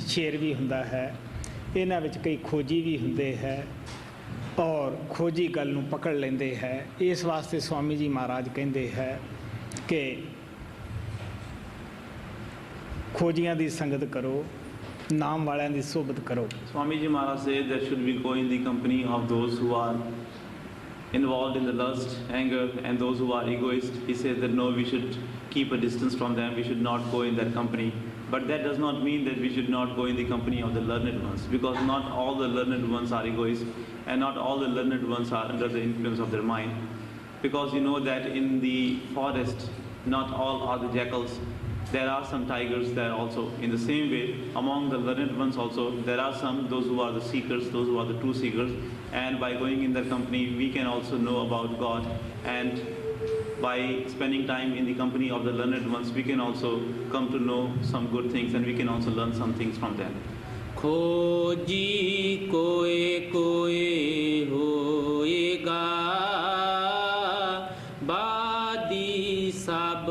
शेर भी हुंदा है, इन्हां विच कई खोजी भी हुंदे है और खोजी गल नूं पकड़ लेंदे है। इस वास्ते स्वामी जी महाराज कहते हैं कि खोजियां दी संगत करो, नाम वालियां दी सोबत करो। Swami Ji Maharaj says that should we go in the company of those who are involved in the lust, anger, and those who are egoists. He says that no, we should keep a distance from them, we should not go in that company. But that does not mean that we should not go in the company of the learned ones, because not all the learned ones are egoists and not all the learned ones are under the influence of their mind. Because you know that in the forest, not all are the jackals. There are some tigers there also. In the same way, among the learned ones also, there are some, those who are the seekers, those who are the true seekers. And by going in their company, we can also know about God. And by spending time in the company of the learned ones, we can also come to know some good things and we can also learn some things from them. खोजी कोए होएगा बादी सब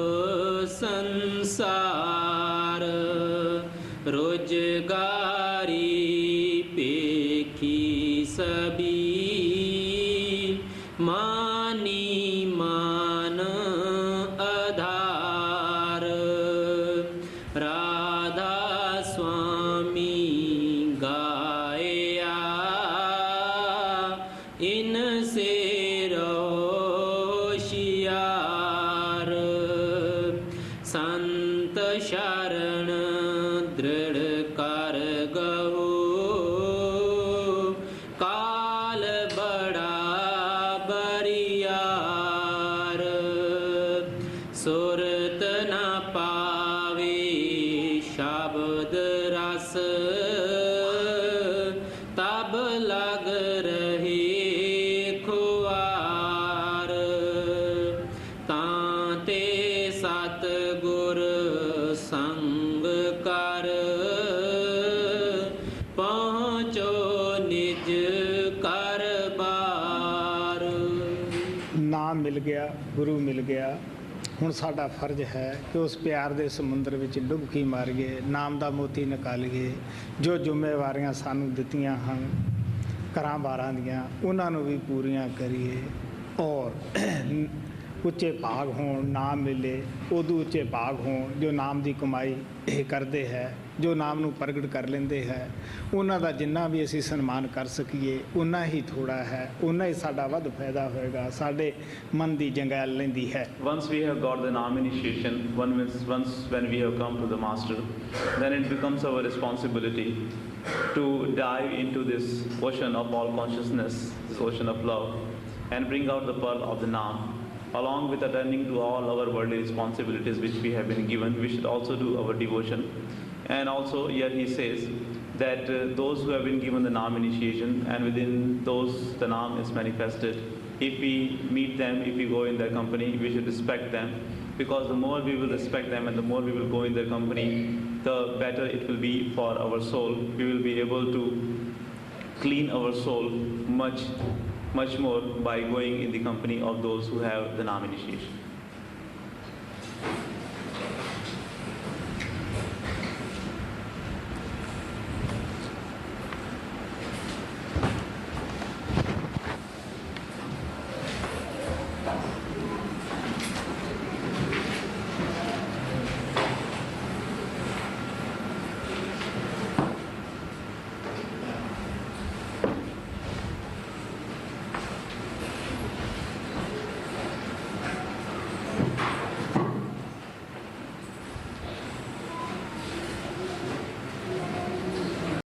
संसार, रोजगारी पेखी सभी मानी मान आधार, राधा स्वामी गाया इनसे रोशियार, संत शरण दृढ़ कर गहो काल बड़ा बरियार, सुरत न पावे शब्द रस तब लग रहे ਨਾਮ ਮਿਲ ਗਿਆ, ਗੁਰੂ ਮਿਲ ਗਿਆ। ਹੁਣ ਸਾਡਾ ਫਰਜ਼ ਹੈ ਕਿ ਉਸ ਪਿਆਰ ਦੇ ਸਮੁੰਦਰ ਵਿੱਚ ਡੁਬਕੀ ਮਾਰੀਏ, ਨਾਮ ਦਾ ਮੋਤੀ ਨਿਕਾਲੀਏ। ਜੋ ਜ਼ਿੰਮੇਵਾਰੀਆਂ ਸਾਨੂੰ ਦਿੱਤੀਆਂ ਹਨ ਘਰਾਂ ਬਾਰਾਂ ਦੀਆਂ, ਉਹਨਾਂ ਨੂੰ ਵੀ ਪੂਰੀਆਂ ਕਰੀਏ। ਔਰ ਉੱਚੇ ਭਾਗ ਹੋਣ, ਨਾਮ ਮਿਲੇ ਉਦੋਂ ਉੱਚੇ ਭਾਗ ਹੋਣ ਜੋ ਨਾਮ ਦੀ ਕਮਾਈ ਇਹ ਕਰਦੇ ਹੈ, ਜੋ ਨਾਮ ਨੂੰ ਪ੍ਰਗਟ ਕਰ ਲੈਂਦੇ ਹੈ। ਉਹਨਾਂ ਦਾ ਜਿੰਨਾ ਵੀ ਅਸੀਂ ਸਨਮਾਨ ਕਰ ਸਕੀਏ ਉਨਾ ਹੀ ਥੋੜਾ ਹੈ, ਉਨਾ ਹੀ ਸਾਡਾ ਵੱਧ ਫਾਇਦਾ ਹੋਏਗਾ, ਸਾਡੇ ਮਨ ਦੀ ਜੰਗਾਲ ਲੈਂਦੀ ਹੈ। Once we have got the Nam initiation, once when we have come to the Master, then it becomes our responsibility to dive into this ocean of all consciousness, this ocean of love, and bring out the pearl of the Nam. Along with attending to all our worldly responsibilities which we have been given, we should also do our devotion. And also here he says that those who have been given the Nam initiation, and within those the Nam is manifested, if we meet them, if we go in their company, we should respect them, because the more we will respect them and the more we will go in their company, the better it will be for our soul. We will be able to clean our soul much more by going in the company of those who have the Nam initiation.